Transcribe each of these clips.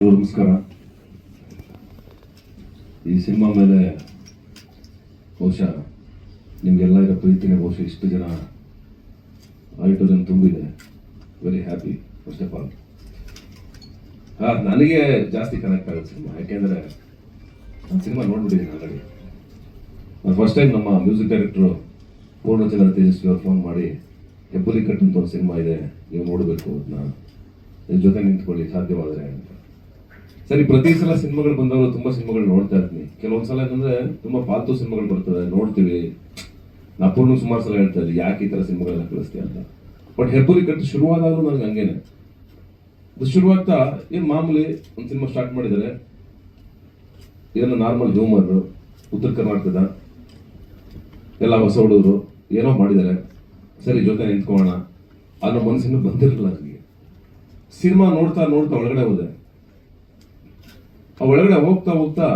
ನಮಸ್ಕಾರ. ಈ ಸಿನಿಮಾ ಮೇಲೆ ಬಹುಶಃ ನಿಮಗೆಲ್ಲ ಇರೋ ಪ್ರೀತಿನೇ ಬಹುಶಃ ಇಷ್ಟು ಜನ ಆಡಿಟೋರಿಯಂ ತುಂಬಿದೆ. Very happy first of all. ನನಗೆ ಜಾಸ್ತಿ ಕನೆಕ್ಟ್ ಆಗುತ್ತೆ ಸಿನಿಮಾ, ಯಾಕೆಂದರೆ ನಾನು ಸಿನಿಮಾ ನೋಡ್ಬಿಟ್ಟಿದ್ದೀನಿ ಆಲ್ರೆಡಿ. ನಾನು ಫಸ್ಟ್ ಟೈಮ್ ನಮ್ಮ ಮ್ಯೂಸಿಕ್ ಡೈರೆಕ್ಟ್ರು ಪೂರ್ಣಚಂದ್ರ ತೇಜಸ್ವಿ ಅವ್ರು ಫೋನ್ ಮಾಡಿ, ಹೆಬ್ಬುಲಿ ಕಟ್ ಅಂತ ಒಂದು ಸಿನಿಮಾ ಇದೆ, ನೀವು ನೋಡಬೇಕು, ಅದನ್ನ ನಿಮ್ಮ ಜೊತೆ ನಿಂತ್ಕೊಳ್ಳಿ ಸಾಧ್ಯವಾದರೆ ಅಂತ. ಸರಿ, ಪ್ರತಿ ಸಲ ಸಿನಿಮಾಗಳು ಬಂದವರು ತುಂಬ ಸಿನಿಮಾಗಳು ನೋಡ್ತಾ ಇರ್ತೀನಿ. ಕೆಲವೊಂದು ಸಲ ಏನಂದ್ರೆ ತುಂಬ ಫಾಲ್ತು ಸಿನಿಮಾಗಳು ಬರ್ತದೆ, ನೋಡ್ತೀವಿ. ನಾ ಸುಮಾರು ಸಲ ಹೇಳ್ತಾ ಇದ್ದೆ, ಯಾಕೆ ಈ ಥರ ಸಿನಿಮಾಗಳನ್ನ ಕಳಿಸ್ತೀಯ ಅಂತ. ಬಟ್ ಹೆಬ್ಬುಲಿ ಕಟ್ಟು ಶುರುವಾದಾಗಲೂ ನನಗೆ ಹಂಗೇನೆ. ಅದು ಶುರುವಾಗ್ತಾ ಏನು ಮಾಮೂಲಿ ಒಂದು ಸಿನಿಮಾ ಸ್ಟಾರ್ಟ್ ಮಾಡಿದ್ದಾರೆ, ಇದನ್ನು ನಾರ್ಮಲ್ ಹ್ಯೂಮರ್, ಉತ್ತರ ಕರ್ನಾಟಕದ ಎಲ್ಲ ಹೊಸ ಹುಡುಗರು ಏನೋ ಮಾಡಿದ್ದಾರೆ, ಸರಿ ಜೊತೆ ನಿಂತ್ಕೊಳ್ಳೋಣ ಅನ್ನೋ ಮನಸ್ಸಿನ ಬಂದಿರಲಿಲ್ಲ ನನಗೆ. ಸಿನಿಮಾ ನೋಡ್ತಾ ನೋಡ್ತಾ ಒಳಗಡೆ ಹೋದೆ. ಆ ಒಳಗಡೆ ಹೋಗ್ತಾ ಹೋಗ್ತಾ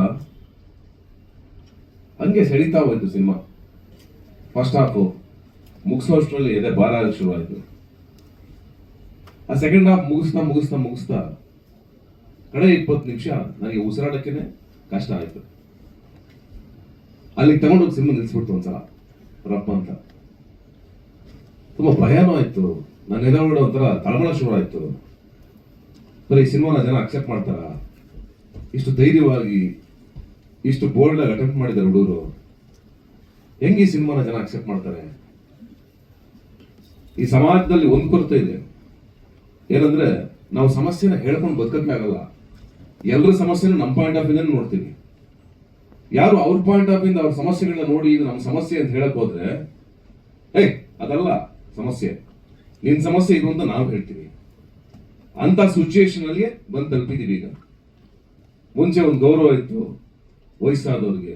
ಹಂಗೆ ಸೆಳೀತಾ ಹೋಯ್ತು ಸಿನಿಮಾ. ಫಸ್ಟ್ ಹಾಫು ಮುಗಿಸೋಷ್ಟರಲ್ಲಿ ಎದೆ ಭಾರ ಆಗಕ್ಕೆ ಶುರುವಾಯಿತು. ಆ ಸೆಕೆಂಡ್ ಹಾಫ್ ಮುಗಿಸ್ತಾ ಮುಗಿಸ್ತಾ ಮುಗಿಸ್ತಾ ಕಡೆ 20 ನಿಮಿಷ ನನಗೆ ಉಸಿರಾಡಕ್ಕೇನೆ ಕಷ್ಟ ಆಯ್ತು. ಅಲ್ಲಿಗೆ ತಗೊಂಡೋಗಿ ಸಿನಿಮಾ ನಿಲ್ಸ್ಬಿಡ್ತು ಒಂದ್ಸಲ ರಪ್ಪ ಅಂತ. ತುಂಬಾ ಭಯನೂ ಆಯ್ತು, ನನ್ನ ಎದುರುಗಡೆ ಒಂಥರ ತಳಮಳ ಶುರು ಆಯ್ತು. ಬರೀ ಈ ಸಿನಿಮಾನ ಜನ ಅಕ್ಸೆಪ್ಟ್ ಮಾಡ್ತಾರ? ಇಷ್ಟು ಧೈರ್ಯವಾಗಿ ಇಷ್ಟು ಬೋಲ್ಡ್ ಆಗಿ ಅಟೆಂಪ್ಟ್ ಮಾಡಿದ್ದಾರೆ ಹುಡುಗರು, ಹೆಂಗೆ ಈ ಸಿನಿಮಾನ ಜನ ಅಕ್ಸೆಪ್ಟ್ ಮಾಡ್ತಾರೆ? ಈ ಸಮಾಜದಲ್ಲಿ ಒಂದು ಕೊರತೆ ಇದೆ, ಏನಂದ್ರೆ ನಾವು ಸಮಸ್ಯೆನ ಹೇಳ್ಕೊಂಡು ಬದುಕಕ್ಕೆ ಆಗಲ್ಲ. ಎಲ್ಲರ ಸಮಸ್ಯೆನ ನಮ್ಮ ಪಾಯಿಂಟ್ ಆಫ್ ವ್ಯೂ ನೋಡ್ತೀವಿ. ಯಾರು ಅವ್ರ ಪಾಯಿಂಟ್ ಆಫ್ ವ್ಯೂ ಅವ್ರ ಸಮಸ್ಯೆಗಳನ್ನ ನೋಡಿ ಇದು ನಮ್ಮ ಸಮಸ್ಯೆ ಅಂತ ಹೇಳಕ್ ಹೋದ್ರೆ, ಅದಲ್ಲ ಸಮಸ್ಯೆ, ನಿನ್ ಸಮಸ್ಯೆ ಇದು ಅಂತ ನಾವು ಹೇಳ್ತೀವಿ. ಅಂತ ಸಿಚುಯೇಷನ್ ಅಲ್ಲಿ ಬಂದು ತಲುಪಿದೀವಿ ಈಗ. ಮುಂಚೆ ಒಂದು ಗೌರವ ಇತ್ತು ವಯಸ್ಸಾದವ್ರಿಗೆ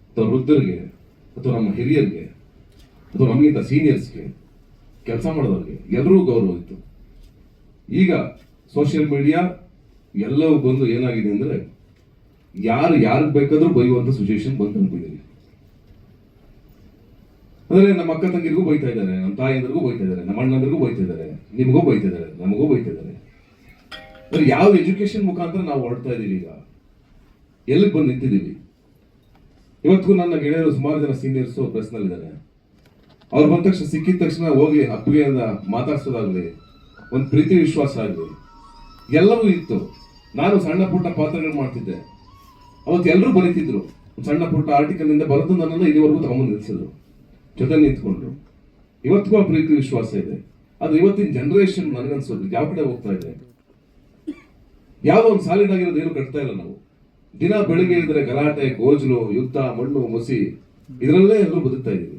ಅಥವಾ ವೃದ್ಧರಿಗೆ ಅಥವಾ ನಮ್ಮ ಹಿರಿಯರಿಗೆ ಅಥವಾ ನಮಗಿಂತ ಸೀನಿಯರ್ಸ್ಗೆ, ಕೆಲಸ ಮಾಡೋದವ್ರಿಗೆ ಎಲ್ಲರಿಗೂ ಗೌರವ ಇತ್ತು. ಈಗ ಸೋಷಿಯಲ್ ಮೀಡಿಯಾ ಎಲ್ಲವೂ ಬಂದು ಏನಾಗಿದೆ ಅಂದ್ರೆ ಯಾರಿಗೆ ಬೇಕಾದ್ರೂ ಬೈಯುವಂತ ಸಿಚುಯೇಷನ್ ಬಂದು ತಲುಪಿದ್ದೀವಿ. ಅಂದ್ರೆ ನಮ್ಮ ಅಕ್ಕ ತಂಗಿರಿಗೂ ಬೈತಾ ಇದ್ದಾರೆ, ನಮ್ಮ ತಾಯಿಯಂದ್ರಿಗೂ ಬೈತಾ ಇದ್ದಾರೆ, ನಮ್ಮ ಅಣ್ಣಂದ್ರಿಗೂ ಬೈತಾ ಇದ್ದಾರೆ, ನಿಮಗೂ ಬೈತಾ ಇದ್ದಾರೆ, ನಮಗೂ ಬೈತಾ ಇದ್ದಾರೆ. ಯಾವ ಎಜುಕೇಶನ್ ಮುಖಾಂತರ ನಾವು ಹೊರಡ್ತಾ ಇದೀವಿ, ಈಗ ಎಲ್ಲಿಗೆ ಬಂದು ನಿಂತಿದ್ದೀವಿ? ಇವತ್ತಿಗೂ ನನ್ನ ಗೆಳೆಯರು ಸುಮಾರು ಜನ ಸೀನಿಯರ್ಸ್ ಪ್ರೆಸ್ ನಲ್ಲಿ ಇದ್ದಾರೆ. ಅವ್ರು ಬಂದ ತಕ್ಷಣ ಸಿಕ್ಕಿದ ತಕ್ಷಣ ಹೋಗಿ ಅಪ್ಪಿಗೆ ಮಾತಾಡ್ಸೋದಾಗ್ಲಿ, ಒಂದು ಪ್ರೀತಿ ವಿಶ್ವಾಸ ಆಗಲಿ ಎಲ್ಲವೂ ಇತ್ತು. ನಾನು ಸಣ್ಣ ಪುಟ್ಟ ಪಾತ್ರಗಳು ಮಾಡ್ತಿದ್ದೆ, ಅವತ್ತು ಎಲ್ಲರೂ ಬರೀತಿದ್ರು. ಸಣ್ಣ ಪುಟ್ಟ ಆರ್ಟಿಕಲ್ ಇಂದ ಬರೆದು ನನ್ನನ್ನು ಇಲ್ಲಿವರೆಗೂ ತಗೊಂಡು ನಿಲ್ಸಿದ್ರು, ಜೊತೆ ನಿಂತ್ಕೊಂಡ್ರು. ಇವತ್ತಿಗೂ ಆ ಪ್ರೀತಿ ವಿಶ್ವಾಸ ಇದೆ. ಅದು ಇವತ್ತಿನ ಜನರೇಷನ್ ನನಗನ್ಸೋದು ಯಾವ ಕಡೆ ಹೋಗ್ತಾ ಇದೆ. ಯಾವುದೋ ಒಂದು ಸಾಲಿಡ್ ಆಗಿರೋದು ಏನು ಕಟ್ತಾ ಇಲ್ಲ ನಾವು. ದಿನ ಬೆಳಿಗ್ಗೆ ಇದ್ರೆ ಗಲಾಟೆ, ಗೋಜಲು, ಯುದ್ಧ, ಮಣ್ಣು, ಮುಸಿ, ಇದರಲ್ಲೇ ಎಲ್ಲರೂ ಬದುಕ್ತಾ ಇದೀವಿ.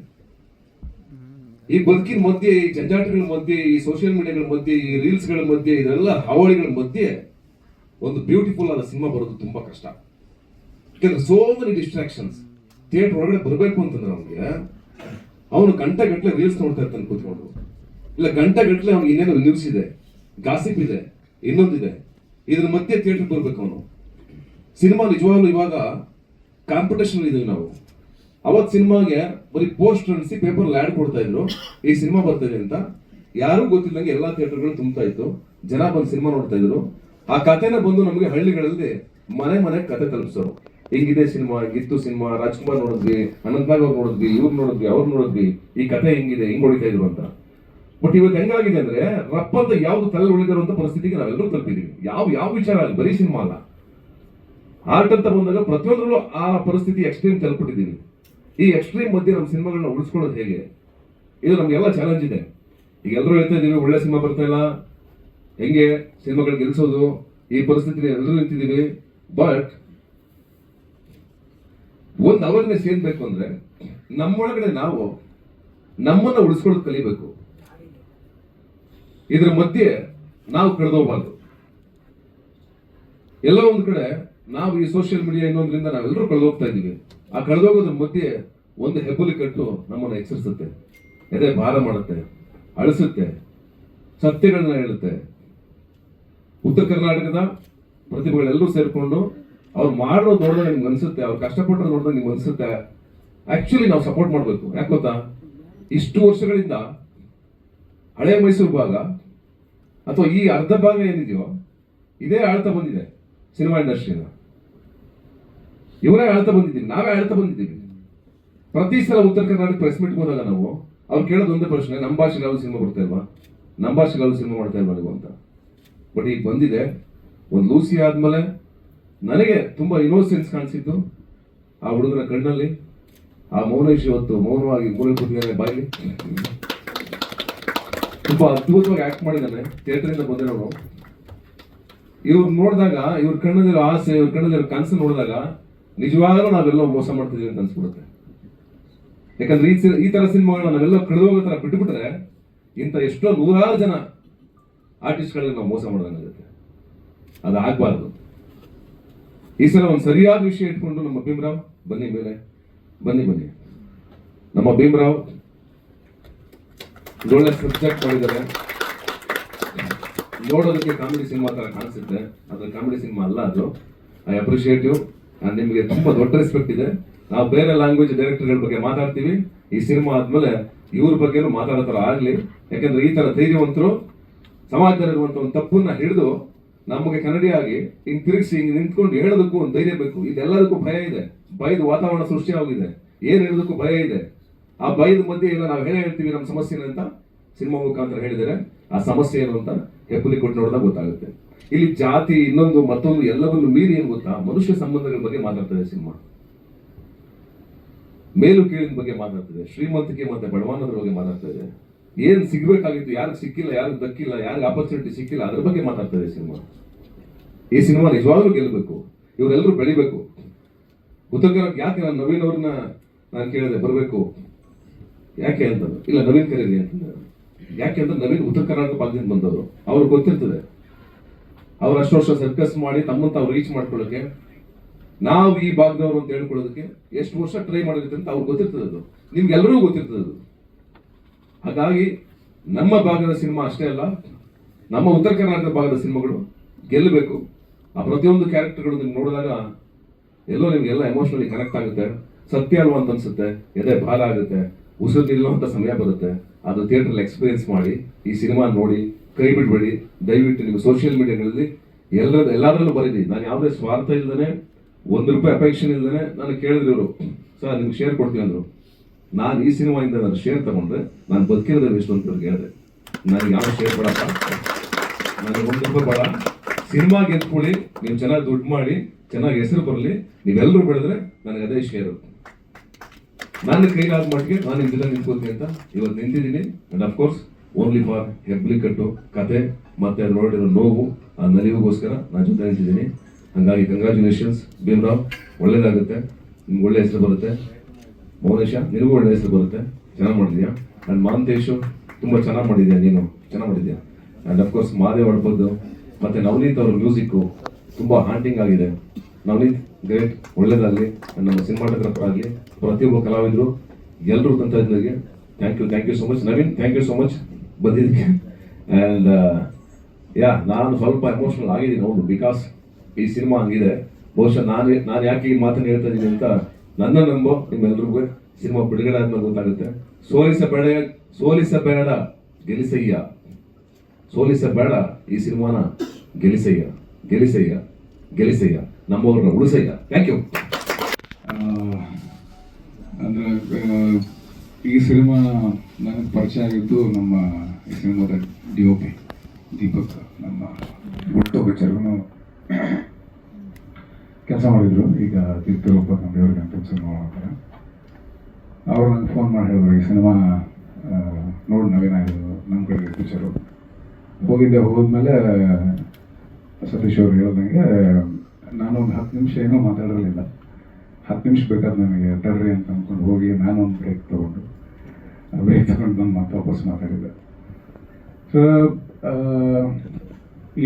ಈ ಬದುಕಿನ ಮಧ್ಯೆ, ಈ ಜಂಜಾಟಗಳ ಮಧ್ಯೆ, ಈ ಸೋಷಿಯಲ್ ಮೀಡಿಯಾಗಳ ಮಧ್ಯೆ, ಈ ರೀಲ್ಸ್ ಗಳ ಮಧ್ಯೆ, ಇದೆಲ್ಲ ಹಾವಳಿಗಳ ಮಧ್ಯೆ ಒಂದು ಬ್ಯೂಟಿಫುಲ್ ಆದ ಸಿನಿಮಾ ಬರೋದು ತುಂಬಾ ಕಷ್ಟ. ಯಾಕಂದ್ರೆ ಸೋ ಮೆನಿ ಡಿಸ್ಟ್ರಾಕ್ಷನ್ಸ್. ಥಿಯೇಟರ್ ಒಳಗಡೆ ಬರಬೇಕು ಅಂತಂದ್ರೆ ಅವನಿಗೆ, ಅವನು ಗಂಟೆ ಗಟ್ಟಲೆ ರೀಲ್ಸ್ ನೋಡ್ತಾ ಇರ್ತಾನೆ ಕೂತ್ಕೊಂಡು, ಇಲ್ಲ ಗಂಟೆ ಗಟ್ಟಲೆ ಅವ್ನಿಗೆ ಇನ್ನೇನು ನ್ಯೂಸ್ ಇದೆ, ಗಾಸಿಪ್ ಇದೆ, ಇನ್ನೊಂದಿದೆ, ಇದ್ರ ಮಧ್ಯೆ ಥಿಯೇಟರ್ ಬರ್ಬೇಕು ಅವನು. ಸಿನಿಮಾ ನಿಜವಾಗ್ಲೂ ಇವಾಗ ಕಾಂಪಿಟೇಷನ್ ಇದೀವಿ ನಾವು. ಅವತ್ ಸಿನಿಮಾಗೆ ಬರೀ ಪೋಸ್ಟ್ ಅನಿಸಿ ಪೇಪರ್ ಆಡ್ ಕೊಡ್ತಾ ಇದ್ರು, ಈ ಸಿನಿಮಾ ಬರ್ತಾ ಅಂತ. ಯಾರು ಗೊತ್ತಿಲ್ಲಂಗೆ ಎಲ್ಲಾ ಥಿಯೇಟರ್ಗಳು ತುಂಬ್ತಾ ಇತ್ತು, ಜನ ಬಂದು ಸಿನಿಮಾ ನೋಡ್ತಾ ಇದ್ರು. ಆ ಕಥೆನ ಬಂದು ನಮಗೆ ಹಳ್ಳಿಗಳಲ್ಲಿ ಮನೆ ಮನೆ ಕತೆ ತಲುಪಿಸೋರು. ಹಿಂಗಿದೆ ಸಿನಿಮಾ, ಹಿಂಗಿತ್ತು ಸಿನಿಮಾ, ರಾಜ್ಕುಮಾರ್ ನೋಡಿದ್ವಿ, ಅನಂತನಾಗ್ ಅವ್ರು ನೋಡಿದ್ವಿ, ಇವ್ರು ನೋಡಿದ್ವಿ, ಅವ್ರು ನೋಡಿದ್ವಿ, ಈ ಕಥೆ ಹಿಂಗಿದೆ, ಹಿಂಗ್ ಹೊಡಿತಾ ಇದ್ರು ಅಂತ. ಬಟ್ ಇವತ್ತು ಹೆಂಗಾಗಿದೆ ಅಂದ್ರೆ ರಪ್ಪ ಅಂತ ಯಾವ್ದು ತಲೆ ಉಳಿದಿರುವಂತ ಪರಿಸ್ಥಿತಿಗೆ ನಾವೆಲ್ಲರೂ ತಲುಪಿದೀವಿ. ಯಾವ ವಿಚಾರ ಆಗಲಿ, ಬರೀ ಸಿನಿಮಾ ಅಲ್ಲ, ಆರ್ಟ್ ಅಂತ ಬಂದಾಗ ಪ್ರತಿಯೊಂದರಲ್ಲೂ ಆ ಪರಿಸ್ಥಿತಿ ಎಕ್ಸ್ಟ್ರೀಮ್ ತಲುಪಿಟ್ಟಿದ್ದೀವಿ. ಈ ಎಕ್ಸ್ಟ್ರೀಮ್ ಮಧ್ಯೆ ನಮ್ಮ ಸಿನಿಮಾಗಳನ್ನ ಉಳಿಸ್ಕೊಳ್ಳೋದು ಹೇಗೆ, ಇದು ನಮ್ಗೆಲ್ಲ ಚಾಲೆಂಜ್ ಇದೆ. ಈಗ ಎಲ್ಲರೂ ಹೇಳ್ತಾ ಇದೀವಿ ಒಳ್ಳೆ ಸಿನಿಮಾ ಬರ್ತಾ ಇಲ್ಲ, ಹೆಂಗೆ ಸಿನಿಮಾಗಳು ಗೆಲ್ಸೋದು, ಈ ಪರಿಸ್ಥಿತಿ ಎಲ್ಲರೂ ನಿಂತಿದ್ದೀವಿ. ಬಟ್ ಒಂದು ಅವೇರ್ನೆಸ್ ಏನ್ ಬೇಕು ಅಂದ್ರೆ, ನಮ್ಮೊಳಗಡೆ ನಾವು ನಮ್ಮನ್ನ ಉಳಿಸ್ಕೊಳ್ಳೋದು ಕಲಿಬೇಕು. ಇದ್ರ ಮಧ್ಯೆ ನಾವು ಕಳೆದೋಗ್ಬಾರ್ದು. ಎಲ್ಲೋ ಒಂದ್ ಕಡೆ ನಾವು ಈ ಸೋಷಿಯಲ್ ಮೀಡಿಯಾ ಇನ್ನೊಂದ್ರಿಂದ ನಾವೆಲ್ಲರೂ ಕಳೆದೋಗ್ತಾ ಇದ್ದೀವಿ. ಆ ಕಳೆದೋಗೋದ್ರ ಮಧ್ಯೆ ಒಂದು ಹೆಬ್ಬುಲಿ ಕಟ್ಟು ನಮ್ಮನ್ನ ಎಚ್ಚರಿಸುತ್ತೆ, ಎದೆ ಭಾರ ಮಾಡುತ್ತೆ, ಅಳಿಸುತ್ತೆ, ಸತ್ಯಗಳನ್ನ ಹೇಳುತ್ತೆ. ಉತ್ತರ ಕರ್ನಾಟಕದ ಪ್ರತಿಭೆಗಳೆಲ್ಲರೂ ಸೇರ್ಕೊಂಡು ಅವ್ರು ಮಾಡೋದು ನೋಡಿದ್ರೆ ನಿಮ್ಗೆ ಅನ್ಸುತ್ತೆ, ಅವ್ರು ಕಷ್ಟಪಟ್ಟರು ನೋಡಿದ್ರೆ ನಿಮ್ಗೆ ಅನ್ಸುತ್ತೆ ಆಕ್ಚುಲಿ ನಾವು ಸಪೋರ್ಟ್ ಮಾಡ್ಬೇಕು. ಯಾಕೆ ಗೊತ್ತಾ, ಇಷ್ಟು ವರ್ಷಗಳಿಂದ ಹಳೆ ಮೈಸೂರು ಭಾಗ ಅಥವಾ ಈ ಅರ್ಧ ಭಾಗ ಏನಿದೆಯೋ ಇದೇ ಆಳ್ತಾ ಬಂದಿದೆ. ಸಿನಿಮಾ ಇಂಡಸ್ಟ್ರಿನ? ಇವರೇ ಹೇಳ್ತಾ ಬಂದಿದ್ದೀವಿ, ನಾವೇ ಹೇಳ್ತಾ ಬಂದಿದ್ದೀವಿ. ಪ್ರತಿ ಸಲ ಉತ್ತರ ಕರ್ನಾಟಕ ಪ್ರೆಸ್ ಮೀಟ್ ಹೋದಾಗ ನಾವು ಅವ್ರು ಕೇಳೋದು ಒಂದೇ ಪ್ರಶ್ನೆ, ನಮ್ಮ ಭಾಷೆಗೆ ಯಾವ್ದು ಸಿನಿಮಾ ಬರ್ತಾ ಇಲ್ವಾ, ನಮ್ಮ ಭಾಷೆಗೆ ಯಾವ್ದು ಸಿನಿಮಾ ಮಾಡ್ತಾ ಇಲ್ವಾ ನೀವು ಅಂತ. ಬಟ್ ಈಗ ಬಂದಿದೆ. ಒಂದು ಲೂಸಿ ಆದ್ಮೇಲೆ ನನಗೆ ತುಂಬಾ ಇನ್ನೋಸೆನ್ಸ್ ಕಾಣಿಸಿದ್ದು ಆ ಹುಡುಗನ ಕಣ್ಣಲ್ಲಿ. ಆ ಮೌನೇಶ್ ಇವತ್ತು ಮೌನವಾಗಿ ಮೂಲೆ ಕೂತಿದ್ದಾನೆ, ಬಾಯಿಲಿ ತುಂಬಾ ಅದ್ಭುತವಾಗಿ ಆಕ್ಟ್ ಮಾಡಿದ್ದಾನೆ. ಥಿಯೇಟರ್ ಬಂದಿರೋನು. ಇವ್ರು ನೋಡಿದಾಗ, ಇವ್ರ ಕಣ್ಣಲ್ಲಿರೋ ಆಸೆ, ಇವ್ರ ಕಣ್ಣಲ್ಲಿರೋ ಕನಸು ನೋಡಿದಾಗ ನಿಜವಾಗಲೂ ನಾವೆಲ್ಲೋ ಮೋಸ ಮಾಡ್ತಿದೀವಿ ಅಂತ ಅನ್ಸ್ಬಿಡುತ್ತೆ. ಯಾಕಂದ್ರೆ ಈ ತರ ಸಿನಿಮಾಗಳನ್ನ ನಾವೆಲ್ಲ ಕಳೆದೋಗೋ ತರ ಬಿಟ್ಟುಬಿಟ್ರೆ ಇಂಥ ಎಷ್ಟೋ ನೂರಾರು ಜನ ಆರ್ಟಿಸ್ಟ್ಗಳಿಗೆ ನಾವು ಮೋಸ ಮಾಡೋದಾಗುತ್ತೆ. ಅದಾಗಬಾರ್ದು. ಈ ಸಲ ಒಂದು ಸರಿಯಾದ ವಿಷಯ ಇಟ್ಕೊಂಡು ನಮ್ಮ ಭೀಮರಾವ್ ಬನ್ನಿ ಮೇಲೆ ಬನ್ನಿ. ನಮ್ಮ ಭೀಮರಾವ್ ಒಳ್ಳೆ ಸಬ್ಜೆಕ್ಟ್ ಮಾಡಿದ್ದಾರೆ. ನೋಡೋದಕ್ಕೆ ಕಾಮಿಡಿ ಸಿನಿಮಾ ತರ ಕಾಣಿಸುತ್ತೆ, ಅದು ಕಾಮಿಡಿ ಸಿನಿಮಾ ಅಲ್ಲ. ಅದು ಐ ಅಪ್ರಿಷಿಯೇಟ್ ಯು. ನಿಮಗೆ ತುಂಬಾ ದೊಡ್ಡ ರೆಸ್ಪೆಕ್ಟ್ ಇದೆ. ನಾವು ಬೇರೆ ಲ್ಯಾಂಗ್ವೇಜ್ ಡೈರೆಕ್ಟರ್ಗಳ ಬಗ್ಗೆ ಮಾತಾಡ್ತೀವಿ, ಈ ಸಿನಿಮಾ ಆದ್ಮೇಲೆ ಇವ್ರ ಬಗ್ಗೆನೂ ಮಾತಾಡೋ ತರ ಆಗ್ಲಿ. ಯಾಕಂದ್ರೆ ಈ ತರ ಧೈರ್ಯವಂತರು ಸಮಾಜದಲ್ಲಿರುವಂತ ಒಂದು ತಪ್ಪನ್ನ ಹಿಡಿದು ನಮಗೆ ಕನ್ನಡಿಯಾಗಿ ಹಿಂಗ್ ತಿರುಗಿಸಿ ಹಿಂಗ್ ನಿಂತ್ಕೊಂಡು ಹೇಳೋದಕ್ಕೂ ಒಂದು ಧೈರ್ಯ ಬೇಕು. ಇದೆಲ್ಲದಕ್ಕೂ ಭಯ ಇದೆ, ಭಯದ ವಾತಾವರಣ ಸೃಷ್ಟಿ ಆಗಿದೆ. ಏನ್ ಹೇಳೋದಕ್ಕೂ ಭಯ ಇದೆ. ಆ ಭಯದ ಮಧ್ಯೆ ಇಲ್ಲ ನಾವು ಹೇಳ್ತೀವಿ ನಮ್ಮ ಸಮಸ್ಯೆನ ಅಂತ ಸಿನಿಮಾ ಮುಖಾಂತರ ಹೇಳಿದರೆ ಆ ಸಮಸ್ಯೆ ಏನು ಅಂತ ಹೆಬ್ಬುಲಿ ಕೊಟ್ಟು ನೋಡಿದಾಗ ಗೊತ್ತಾಗುತ್ತೆ. ಇಲ್ಲಿ ಜಾತಿ, ಇನ್ನೊಂದು ಮತ್ತೊಂದು ಎಲ್ಲವನ್ನು ಮೀರಿ ಏನ್ ಗೊತ್ತಾ, ಮನುಷ್ಯ ಸಂಬಂಧಗಳ ಬಗ್ಗೆ ಮಾತಾಡ್ತದೆ ಸಿನಿಮಾ. ಮೇಲು ಕೀಳಿನ ಬಗ್ಗೆ ಮಾತಾಡ್ತದೆ, ಶ್ರೀಮಂತಿಕೆ ಮತ್ತೆ ಬಡವಾನದ ಬಗ್ಗೆ ಮಾತಾಡ್ತದೆ. ಏನ್ ಸಿಗ್ಬೇಕಾಗಿತ್ತು, ಯಾರಿಗೆ ಸಿಕ್ಕಿಲ್ಲ, ಯಾರಿಗೆ ದಕ್ಕಿಲ್ಲ, ಯಾರಿಗೆ ಆಪರ್ಚುನಿಟಿ ಸಿಕ್ಕಿಲ್ಲ, ಅದ್ರ ಬಗ್ಗೆ ಮಾತಾಡ್ತದೆ ಸಿನಿಮಾ. ಈ ಸಿನಿಮಾ ನಿಜವಾಗ್ಲೂ ಗೆಲ್ಲಬೇಕು, ಇವರೆಲ್ಲರೂ ಬೆಳಿಬೇಕು. ಉತ್ತರಕರ ಯಾಕೆ ನಾನು ನವೀನ್ ಅವ್ರನ್ನ ನಾನು ಕೇಳಿದೆ ಬರಬೇಕು ಯಾಕೆ ಅಂತ. ಇಲ್ಲ ನವೀನ್ ಕರೀರಿ ಅಂತಂದ್ರೆ, ಯಾಕೆ ಅಂದ್ರೆ ನವೀನ್ ಉತ್ತರ ಕರ್ನಾಟಕ ಭಾಗದಿಂದ ಬಂದವರು, ಅವ್ರಿಗೆ ಗೊತ್ತಿರ್ತದೆ. ಅವ್ರು ಅಷ್ಟು ವರ್ಷ ಸರ್ಕಸ್ ಮಾಡಿ ತಮ್ಮಂತ ಅವ್ರು ರೀಚ್ ಮಾಡ್ಕೊಳ್ಳೋಕೆ, ನಾವು ಈ ಭಾಗದವರು ಅಂತ ಹೇಳ್ಕೊಳ್ಳೋದಕ್ಕೆ ಎಷ್ಟು ವರ್ಷ ಟ್ರೈ ಮಾಡಿರುತ್ತೆ ಅಂತ ಅವ್ರಿಗೆ ಗೊತ್ತಿರ್ತದೆ. ಅದು ನಿಮ್ಗೆಲ್ಲರಿಗೂ ಗೊತ್ತಿರ್ತದೆ ಅದು. ಹಾಗಾಗಿ ನಮ್ಮ ಭಾಗದ ಸಿನಿಮಾ ಅಷ್ಟೇ ಅಲ್ಲ, ನಮ್ಮ ಉತ್ತರ ಕರ್ನಾಟಕದ ಭಾಗದ ಸಿನಿಮಾಗಳು ಗೆಲ್ಲಬೇಕು. ಆ ಪ್ರತಿಯೊಂದು ಕ್ಯಾರೆಕ್ಟರ್ಗಳು ನಿಮ್ಗೆ ನೋಡಿದಾಗ ಎಲ್ಲೋ ನಿಮ್ಗೆಲ್ಲ ಎಮೋಷನಲಿ ಕನೆಕ್ಟ್ ಆಗುತ್ತೆ. ಸತ್ಯ ಅಲ್ವಾ ಅಂತ ಅನ್ಸುತ್ತೆ, ಎದೆ ಭಾರ ಆಗುತ್ತೆ, ಉಸಿರು ನಿಲ್ಲುವಂತ ಸಮಯ ಬರುತ್ತೆ. ಅದು ಥಿಯೇಟರ್ ಎಕ್ಸ್ಪೀರಿಯನ್ಸ್ ಮಾಡಿ ಈ ಸಿನಿಮಾ ನೋಡಿ, ಕೈ ಬಿಡ್ಬೇಡಿ ದಯವಿಟ್ಟು. ನಿಮ್ಮ ಸೋಷಿಯಲ್ ಮೀಡಿಯಾಗಳಲ್ಲಿ ಎಲ್ಲದರಲ್ಲೂ ಬರೀರಿ. ನಾನು ಯಾವುದೇ ಸ್ವಾರ್ಥ ಇಲ್ದೇನೆ, ₹1 ಅಪೇಕ್ಷೆ ಇಲ್ದೇನೆ ನಾನು ಕೇಳಿದ್ರು ಇವರು, ಸರ್ ನಿಮ್ಗೆ ಶೇರ್ ಕೊಡ್ತೀನಿ ಅಂದ್ರು. ನಾನು ಈ ಸಿನಿಮಾಯಿಂದ ನಾನು ಶೇರ್ ತಗೊಂಡ್ರೆ ನಾನು ಬದುಕಿರೋದೇ ಎಷ್ಟು ಅಂತ ಹೇಳಿದೆ. ನನಗೆ ಯಾವ ಶೇರ್ ಬೇಡಪ್ಪ, ನನಗೆ ₹1 ಬೇಡ. ಸಿನಿಮಾ ಗೆದ್ಕೊಳ್ಳಿ, ನೀವು ಚೆನ್ನಾಗಿ ದುಡ್ಡು ಮಾಡಿ, ಚೆನ್ನಾಗಿ ಹೆಸರು ಬರಲಿ, ನೀವೆಲ್ಲರೂ ಬೆಳೆದ್ರೆ ನನಗೆ ಅದೇ ಶೇರು. ನನ್ನ ಕೈಲಾದ ಮಟ್ಟಿಗೆ ನಾನು ನಿಮ್ದೆಲ್ಲ ನಿಂತ್ಕೋತೀನಿ ಅಂತ ಇವತ್ತು ನಿಂತಿದ್ದೀನಿ. ಅಂಡ್ ಅಫ್ಕೋರ್ಸ್ ಓನ್ಲಿ ಫಾರ್ ಹೆಬ್ಬಲಿ ಕಟ್ಟು ಕತೆ ಮತ್ತೆ ಅದು ನೋಡಿರೋ ನೋವು, ಆ ನಲಿವಿಗೋಸ್ಕರ ನಾನು ಜೊತೆ ನಿಂತಿದ್ದೀನಿ. ಹಂಗಾಗಿ ಕಂಗ್ರ್ಯಾಚುಲೇಷನ್ಸ್ ಭೀಮರಾವ್, ಒಳ್ಳೇದಾಗುತ್ತೆ, ನಿಮ್ಗೆ ಒಳ್ಳೆ ಹೆಸರು ಬರುತ್ತೆ. ಮೌನೇಶ ನಿನಗೂ ಒಳ್ಳೆ ಹೆಸರು ಬರುತ್ತೆ, ಚೆನ್ನಾಗಿ ಮಾಡಿದ್ಯಾ. ಅಂಡ್ ಮಾಂತೇಶು ತುಂಬ ಚೆನ್ನಾಗಿ ಮಾಡಿದ್ಯಾ, ನೀನು ಚೆನ್ನಾಗಿ ಮಾಡಿದ್ಯಾ. ಅಂಡ್ ಅಫ್ಕೋರ್ಸ್ ಮಾದೇವ್ ಅಡ್ಬೋದು ಮತ್ತೆ ನವನೀತ್ ಅವ್ರ ಮ್ಯೂಸಿಕ್ಕು ತುಂಬ ಹಾಂಟಿಂಗ್ ಆಗಿದೆ. ನವನೀತ್ ಗ್ರೇಟ್, ಒಳ್ಳೇದಾಗಲಿ. ನಮ್ಮ ಸಿನಿಮಾಟೋಗ್ರಾಫರ್ ಆಗಲಿ, ಪ್ರತಿಯೊಬ್ಬ ಕಲಾವಿದರು, ಎಲ್ಲರೂ ತಂತ್ರಜ್ಞರಿಗೆ thank you so much. Naveen thank you so much ಬಂದಿದ್ದಕ್ಕೆ. ಆ್ಯಂಡ್ ನಾನು ಸ್ವಲ್ಪ ಎಮೋಷನಲ್ ಆಗಿದ್ದೀನಿ, ಹೌದು, ಬಿಕಾಸ್ ಈ ಸಿನಿಮಾ ಹಂಗಿದೆ. ಬಹುಶಃ ನಾನು ಯಾಕೆ ಈ ಮಾತನ್ನು ಹೇಳ್ತಾ ಇದ್ದೀನಿ ಅಂತ ನನ್ನ ನಂಬೋ ನಿಮ್ಮೆಲ್ರಿಗೂ ಸಿನಿಮಾ ಬಿಡುಗಡೆ ಆದ್ಮೇಲೆ ಗೊತ್ತಾಗುತ್ತೆ. ಸೋಲಿಸಬೇಡ ಗೆಲ್ಲಿಸಯ್ಯ, ಸೋಲಿಸಬೇಡ ಈ ಸಿನಿಮಾನ ಗೆಲ್ಲಿಸಯ್ಯ, ನಮ್ಮವ್ರನ್ನ ಉಳಿಸಯ್ಯ. Thank you. ಅಂದರೆ ಈ ಸಿನಿಮಾ ನನಗೆ ಪರಿಚಯ ಆಗಿದ್ದು ನಮ್ಮ ಈ ಸಿನಿಮಾದ DOP ದೀಪಕ್, ನಮ್ಮ ಒಟ್ಟು ಪಿಕ್ಚರ್ಗೂ ಕೆಲಸ ಮಾಡಿದ್ರು. ಈಗ ತೀರ್ಥರೂಪ ನಮ್ಮೆಯವ್ರಿಗೆ ಅಂತ ಸಿನಿಮಾ ಮಾಡ್ತಾರೆ. ಅವರು ನಂಗೆ ಫೋನ್ ಮಾಡಿ ಹೇಳಿದ್ರು, ಈ ಸಿನಿಮಾ ನೋಡಿ ನವೀನಾಗಿದ್ದು ನಮ್ಮ ಕಡೆ ಪಿಕ್ಚರು. ಹೋದ್ಮೇಲೆ ಸತೀಶ್ ಅವ್ರು ಹೇಳ್ದಂಗೆ ನಾನು ಒಂದು 10 ನಿಮಿಷ ಏನೂ ಮಾತಾಡಿರಲಿಲ್ಲ. 10 ನಿಮಿಷ ಬೇಕಾದ ನನಗೆ ತಡ್ರಿ ಅಂತ ಅಂದ್ಕೊಂಡು ಹೋಗಿ ನಾನು ಒಂದು ಬ್ರೇಕ್ ತೊಗೊಂಡು ನಾನು ಮತ್ತೆ ವಾಪಸ್ ಮಾತಾಡಿದ್ದೆ. ಸೊ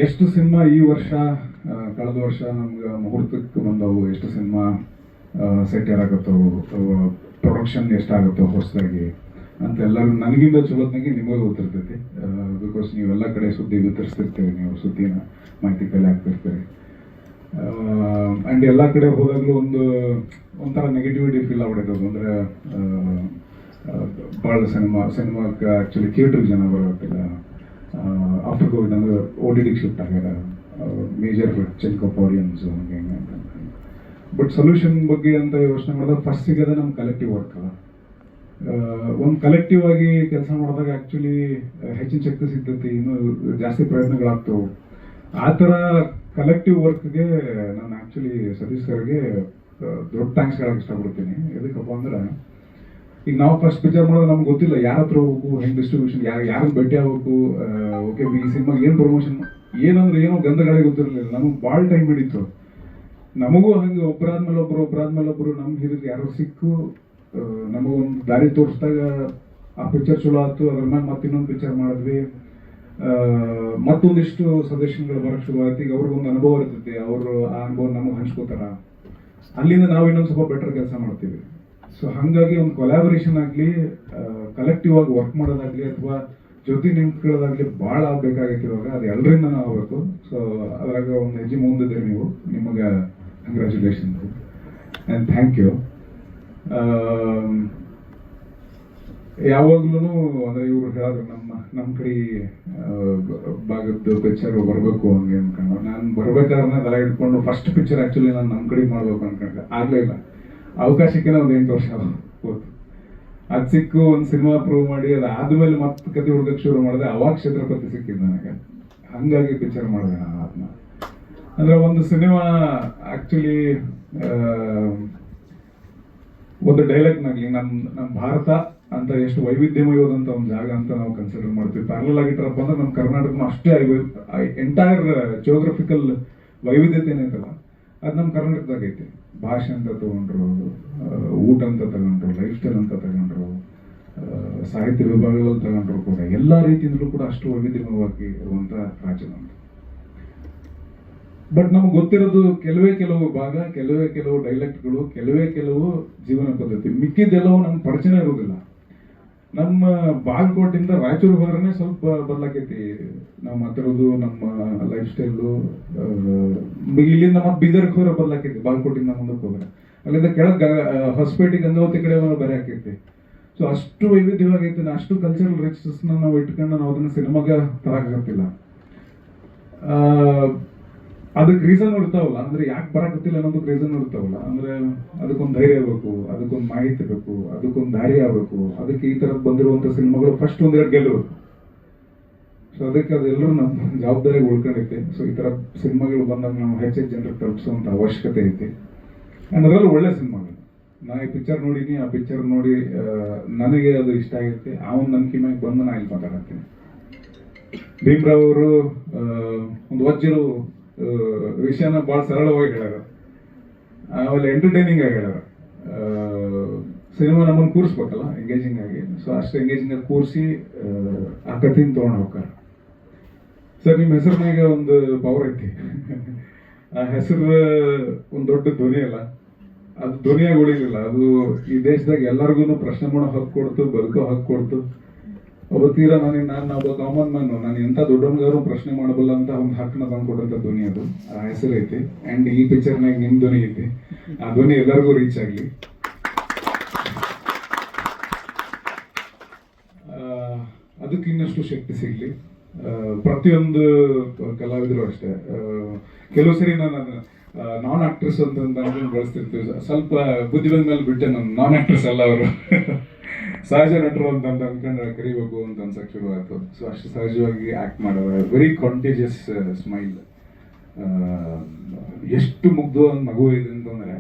ಎಷ್ಟು ಸಿನಿಮಾ ಈ ವರ್ಷ, ಕಳೆದ ವರ್ಷ ನಮ್ಗೆ ಮುಹೂರ್ತಕ್ಕೆ ಬಂದವು, ಎಷ್ಟು ಸಿನಿಮಾ ಸೆಟ್ ಏರಾಗತ್ತವು, ಪ್ರೊಡಕ್ಷನ್ ಎಷ್ಟಾಗುತ್ತೋ ಹೊಸದಾಗಿ ಅಂತ ಎಲ್ಲರೂ ನನಗಿಂತ ಚಲೋತ್ನಾಗಿ ನಿಮಗೆ ಗೊತ್ತಿರ್ತೈತಿ. ಬಿಕಾಸ್ ನೀವೆಲ್ಲ ಕಡೆ ಸುದ್ದಿ ವಿತರಿಸ್ತಿರ್ತೀವಿ, ನೀವು ಸುದ್ದಿನ ಮಾಹಿತಿ ಕಲೆ ಆಗ್ತಿರ್ತೀರಿ. ಆ್ಯಂಡ್ ಎಲ್ಲ ಕಡೆ ಹೋದಾಗಲೂ ಒಂಥರ ನೆಗೆಟಿವಿಟಿ ಫೀಲ್ ಆಗ್ಬಿಟ್ಟಿರೋದು. ಅಂದರೆ ಭಾಳ ಸಿನಿಮಾಕ್ಕೆ ಆ್ಯಕ್ಚುಲಿ ಥಿಯೇಟ್ರಿಗೆ ಜನ ಬರೋತ್ತಿಲ್ಲ. ಆಫ್ಟರ್ ಕೋವಿಡ್ ಅಂದರೆ OTT ಶಿಫ್ಟ್ ಆಗ್ಯಾರ. ಮೇಜರ್ ಚೆಕ್ ಆಫ್ ಆಡಿಯನ್ಸ್ ಹಂಗೆ ಹಿಂಗೆ ಅಂತ. ಬಟ್ ಸೊಲ್ಯೂಷನ್ ಬಗ್ಗೆ ಅಂತ ಯೋಚನೆ ಮಾಡಿದಾಗ ಫಸ್ಟ್ ಸಿಗೋದೇ ನಮ್ಮ ಕಲೆಕ್ಟಿವ್ ವರ್ಕ್ ಅಲ್ಲ. ಒಂದು ಕಲೆಕ್ಟಿವ್ ಆಗಿ ಕೆಲಸ ಮಾಡಿದಾಗ ಆ್ಯಕ್ಚುಲಿ ಹೆಚ್ಚಿನ ಶಕ್ತಿ ಸಿಗ್ತೈತಿ, ಇನ್ನೂ ಜಾಸ್ತಿ ಪ್ರಯತ್ನಗಳಾಗ್ತವೆ. ಆ ಥರ ಕಲೆಕ್ಟಿವ್ ವರ್ಕ್ಗೆ ನಾನು ಆ್ಯಕ್ಚುಲಿ ಸತೀಶ್ ಸರ್ಗೆ ದೊಡ್ಡ ಥ್ಯಾಂಕ್ಸ್ ಹೇಳಕ್ಕೆ ಇಷ್ಟಪಡ್ತೀನಿ. ಎದಕ್ಕಪ್ಪ ಅಂದ್ರೆ ಈಗ ನಾವು ಫಸ್ಟ್ ಪಿಕ್ಚರ್ ಮಾಡೋದು ನಮ್ಗೆ ಗೊತ್ತಿಲ್ಲ ಯಾರ ಹತ್ರ ಹೋಗ್ಬೇಕು, ಹೆಂಗೆ ಡಿಸ್ಟ್ರಿಬ್ಯೂಷನ್, ಯಾರನ್ನ ಭೇಟಿ ಆಗ್ಬೇಕು, ಓಕೆ ಈ ಸಿನಿಮಾಗೆ ಏನು ಪ್ರಮೋಷನ್, ಏನಂದ್ರೆ ಏನೋ ಗಂಧಗಾಳಿ ಗೊತ್ತಿರಲಿಲ್ಲ. ನಮಗೆ ಭಾಳ ಟೈಮ್ ಹಿಡಿತು. ನಮಗೂ ಹಂಗೆ ಒಬ್ಬರಾದ್ಮೇಲೆ ಒಬ್ಬರು ನಮ್ಮ ಹಿರಿಯರು ಯಾರೋ ಸಿಕ್ಕು ನಮಗೊಂದು ದಾರಿ ತೋರಿಸಿದಾಗ ಆ ಪಿಕ್ಚರ್ ಚಲೋ ಆಯ್ತು. ಅದ್ರ ಮೇಲೆ ಮತ್ತೆ ಇನ್ನೊಂದು ಪಿಕ್ಚರ್ ಮಾಡಿದ್ವಿ. ಮತ್ತೊಂದಿಷ್ಟು ಸಜೆಷನ್ಗಳು ಬರೋಕ್ಕೆ ಶುರು ಆಯ್ತು. ಈಗ ಅವ್ರಿಗೊಂದು ಅನುಭವ ಇರ್ತೈತಿ, ಅವರು ಆ ಅನುಭವ ನಮಗೆ ಹಂಚ್ಕೋತಾರ. ಅಲ್ಲಿಂದ ನಾವು ಇನ್ನೊಂದು ಸ್ವಲ್ಪ ಬೆಟರ್ ಕೆಲಸ ಮಾಡ್ತೀವಿ. ಸೊ ಹಾಗಾಗಿ ಒಂದು ಕೊಲಾಬರೇಷನ್ ಆಗಲಿ, ಕಲೆಕ್ಟಿವ್ ಆಗಿ ವರ್ಕ್ ಮಾಡೋದಾಗಲಿ ಅಥವಾ ಜೊತೆ ನಿಂತ್ಕೊಳ್ಳೋದಾಗಲಿ ಭಾಳ ಆಗಬೇಕಾಗೈತಿ ಇವಾಗ. ಅದು ಎಲ್ಲರಿಂದ ನಾವು ಆಗಬೇಕು. ಸೊ ಅದ್ರಾಗ ಒಂದು ಹೆಜ್ಜೆ ಮುಂದಿದ್ದೀರಿ ನೀವು. ನಿಮಗೆ ಕಂಗ್ರ್ಯಾಚುಲೇಷನ್ಸ್ ಆ್ಯಂಡ್ ಥ್ಯಾಂಕ್ ಯು. ಯಾವಾಗ್ಲೂ ಅಂದರೆ ಇವರು ಹೇಳಿದ್ರು ನಮ್ಮ ಕಡೆ ಭಾಗದ ಪಿಕ್ಚರ್ ಬರಬೇಕು ಹಂಗೆ ಅನ್ಕೊಂಡು. ನಾನು ಬರ್ಬೇಕಾದ್ರೆ ತಲೆ ಇಟ್ಕೊಂಡು ಫಸ್ಟ್ ಪಿಕ್ಚರ್ ಆ್ಯಕ್ಚುಲಿ ನಾನು ನಮ್ಮ ಕಡೆ ಮಾಡ್ಬೇಕು ಅನ್ಕೊಂಡೆ. ಆಗಲೇ ಇಲ್ಲ. ಅವಕಾಶಕ್ಕೆ ಒಂದು 8 ವರ್ಷ ಹೋಯ್ತು. ಅದು ಸಿಕ್ಕು ಒಂದು ಸಿನಿಮಾ ಪ್ರೂವ್ ಮಾಡಿ ಅದಾದ್ಮೇಲೆ ಮತ್ತೆ ಕತೆ ಹುಡುಗಕ್ಕೆ ಶುರು ಮಾಡಿದೆ. ಅವಾಗ ಛತ್ರಪತಿ ಸಿಕ್ಕಿದ್ದು ನನಗೆ. ಹಾಗಾಗಿ ಪಿಕ್ಚರ್ ಮಾಡಿದೆ ನಾನು ಅದನ್ನ. ಅಂದರೆ ಒಂದು ಸಿನಿಮಾ ಆ್ಯಕ್ಚುಲಿ ಒಂದು ಡೈಲಾಗ್ನಾಗಲಿ ನಮ್ಮ ಭಾರತ ಅಂತ ಎಷ್ಟು ವೈವಿಧ್ಯಮಯವಾದಂಥ ಒಂದು ಜಾಗ ಅಂತ ನಾವು ಕನ್ಸಿಡರ್ ಮಾಡ್ತೀವಿ. ಪ್ಯಾರಲಲ್ ಆಗಿಟ್ರಪ್ಪ ಅಂದ್ರೆ ನಮ್ಮ ಕರ್ನಾಟಕನೂ ಅಷ್ಟೇ ಎಂಟೈರ್ ಜಿಯೋಗ್ರಫಿಕಲ್ ವೈವಿಧ್ಯತೆ ಏನೈತಲ್ಲ ಅದು ನಮ್ಮ ಕರ್ನಾಟಕದಾಗ ಐತಿ. ಭಾಷೆ ಅಂತ ತಗೊಂಡ್ರು, ಊಟ ಅಂತ ತಗೊಂಡ್ರು, ಲೈಫ್ ಸ್ಟೈಲ್ ಅಂತ ತಗೊಂಡ್ರು, ಸಾಹಿತ್ಯ ವಿಭಾಗದಲ್ಲಿ ತಗೊಂಡ್ರು ಕೂಡ ಎಲ್ಲ ರೀತಿಯಿಂದಲೂ ಕೂಡ ಅಷ್ಟು ವೈವಿಧ್ಯಮಯವಾಗಿ ಇರುವಂಥ ರಾಜ್ಯ ನಮ್ಮದು. ಬಟ್ ನಮ್ಗೆ ಗೊತ್ತಿರೋದು ಕೆಲವು ಭಾಗ, ಕೆಲವು ಡೈಲೆಕ್ಟ್ಗಳು, ಕೆಲವು ಜೀವನ ಪದ್ಧತಿ. ಮಿಕ್ಕಿದ್ದೆಲ್ಲವೂ ನಮ್ಗೆ ಪರಿಚಯ ಇರೋದಿಲ್ಲ. ನಮ್ಮ ಬಾಗಲಕೋಟಿಂದ ರಾಯಚೂರು ಹೋದ್ರೆ ಸ್ವಲ್ಪ ಬದಲಾಕೈತಿ ನಾವು ಮಾತಾಡೋದು, ನಮ್ಮ ಲೈಫ್ ಸ್ಟೈಲು. ಇಲ್ಲಿಂದ ಮತ್ತೆ ಬೀದರ್ಗೆ ಹೋದ್ರೆ ಬದಲಾಕೈತಿ, ಬಾಗಲಕೋಟಿಂದ ಮುಂದಕ್ಕೆ ಹೋದ್ರೆ. ಅಲ್ಲಿಂದ ಕೆಳಗೆ ಹೊಸಪೇಟೆ ಗಂಗಾವತಿ ಕಡೆ ಬೇರೆ ಆಕೈತಿ. ಸೊ ಅಷ್ಟು ವೈವಿಧ್ಯವಾಗೈತಿ. ಅಷ್ಟು ಕಲ್ಚರಲ್ ರಿಚ್ನೆಸ್ನ ನಾವು ಇಟ್ಕೊಂಡು ನಾವು ಅದನ್ನ ಸಿನಿಮಾಗೆ ತರಕಾಗತ್ತಿಲ್ಲ. ಅದಕ್ಕೆ ರೀಸನ್ ಇರ್ತಾವಲ್ಲ, ಅಂದ್ರೆ ಯಾಕೆ ಬರಕತ್ತಿಲ್ಲ ಅನ್ನೋದಕ್ಕೆ ರೀಸನ್ ಇರ್ತಾವಲ್ಲ. ಅಂದ್ರೆ ಅದಕ್ಕೊಂದು ಧೈರ್ಯ ಬೇಕು, ಅದಕ್ಕೊಂದು ಮಾಹಿತಿ ಬೇಕು, ಅದಕ್ಕೊಂದು ದಾರಿ ಆಗಬೇಕು. ಅದಕ್ಕೆ ಈ ತರದ್ ಬಂದಿರುವಂತ ಸಿನಿಮಾಗಳು ಫಸ್ಟ್ ಒಂದೆರಡು ಗೆಲ್ಲಬೇಕು. ಸೊ ಅದಕ್ಕೆ ಅದೆಲ್ಲರೂ ನಮ್ಮ ಜವಾಬ್ದಾರಿ ಉಳ್ಕೊಂಡೈತಿ. ಸೊ ಈ ತರ ಸಿನಿಮಾಗಳು ಬಂದಾಗ ನಾವು ಹೆಚ್ಚೆಚ್ಚು ಜನರಿಗೆ ತಲುಪಿಸುವಂತ ಅವಶ್ಯಕತೆ ಐತಿ. ಅಂಡ್ ಅದರಲ್ಲೂ ಒಳ್ಳೆ ಸಿನಿಮಾಗಳು. ನಾ ಈ ಪಿಕ್ಚರ್ ನೋಡಿನಿ, ಆ ಪಿಕ್ಚರ್ ನೋಡಿ ನನಗೆ ಅದು ಇಷ್ಟ ಆಗೈತಿ. ಆ ಒಂದು ನಂಬಿಕೆ ಮ್ಯಾಗ ಬಂದು ನಾ ಇಲ್ಲಿ ಮಾತಾಡತ್ತೀನಿ. ಭೀಮ್ರಾವ್ ಅವರು ಒಂದು ವಜ್ಜಿರು ವಿಷಯನ ಭಾಳ ಸರಳವಾಗಿ ಹೇಳ್ಯಾರ, ಆಮೇಲೆ ಎಂಟರ್ಟೈನಿಂಗ್ ಆಗಿ ಹೇಳ್ಯಾರ. ಸಿನಿಮಾ ನಮ್ಮನ್ನು ಕೂರಿಸ್ಬೇಕಲ್ಲ ಎಂಗೇಜಿಂಗ್ ಆಗಿ. ಸೊ ಅಷ್ಟು ಎಂಗೇಜಿಂಗ್ ಆಗಿ ಕೂರಿಸಿ ಆ ಕಥೆನ ತೊಗೊಂಡು ಹೋಗ್ತಾರೆ. ಸರ್ ನಿಮ್ಮ ಹೆಸರಿನಾಗ ಒಂದು ಪವರ್ ಐತಿ. ಆ ಹೆಸರು ಒಂದು ದೊಡ್ಡ ಧ್ವನಿ ಅಲ್ಲ, ಅದು ಧ್ವನಿಯಾಗಿ ಉಳಿಲಿಲ್ಲ. ಅದು ಈ ದೇಶದಾಗ ಎಲ್ಲರಿಗೂ ಪ್ರಶ್ನೆ ಮಾಡೋ ಹಕ್ಕು ಕೊಡ್ತು, ಬದುಕೋ ಹಕ್ಕು ಕೊಡ್ತು. ಒಬ್ಬ ತೀರಾ ನಾನು ಒಬ್ಬ ಕಾಮನ್ ಮ್ಯಾನ್, ನಾನು ಎಂಥ ದೊಡ್ಡವನಿಗಾರು ಪ್ರಶ್ನೆ ಮಾಡಬಲ್ಲ ಅಂತ ಒಂದು ಹಕ್ಕನ್ನ ತಂದ್ಕೊಡಂತ ಧ್ವನಿ ಅದು. ಆ ಹೆಸರು ಐತಿ. ಆ್ಯಂಡ್ ಈ ಪಿಕ್ಚರ್ನಾಗ ನಿಮ್ಮ ಧ್ವನಿ ಐತಿ. ಆ ಧ್ವನಿ ಎಲ್ಲರಿಗೂ ರೀಚ್ ಆಗಲಿ. ಅದಕ್ಕೆ ಇನ್ನಷ್ಟು ಶಕ್ತಿ ಸಿಗಲಿ. ಪ್ರತಿಯೊಂದು ಕಲಾವಿದರು ಅಷ್ಟೇ. ಕೆಲವು ಸರಿ ನಾನು ನಾನ್ ಆಕ್ಟ್ರೆಸ್ ಅಂತ ಬಳಸ್ತಿರ್ತೀವಿ. ಸ್ವಲ್ಪ ಬುದ್ಧಿ ಬಂದ ಮೇಲೆ ಬಿಟ್ಟೆ, ನಾನು ನಾನ್ ಆಕ್ಟ್ರೆಸ್ ಅಲ್ಲ, ಅವರು ಸಹಜ ನಟರು ಅಂತ ಅನ್ಕೊಂಡು ಕರಿಬೇಕು ಅಂತ ಅನ್ಸಕ್ ಶುರು ಆಯ್ತು. ಸೊ ಅಷ್ಟು ಸಹಜವಾಗಿ ಆಕ್ಟ್ ಮಾಡೋದು. Very contagious smile. ಎಷ್ಟು ಮುಗ್ಧವಾದ ಮಗು ಇದೆ ಅಂತಂದ್ರೆ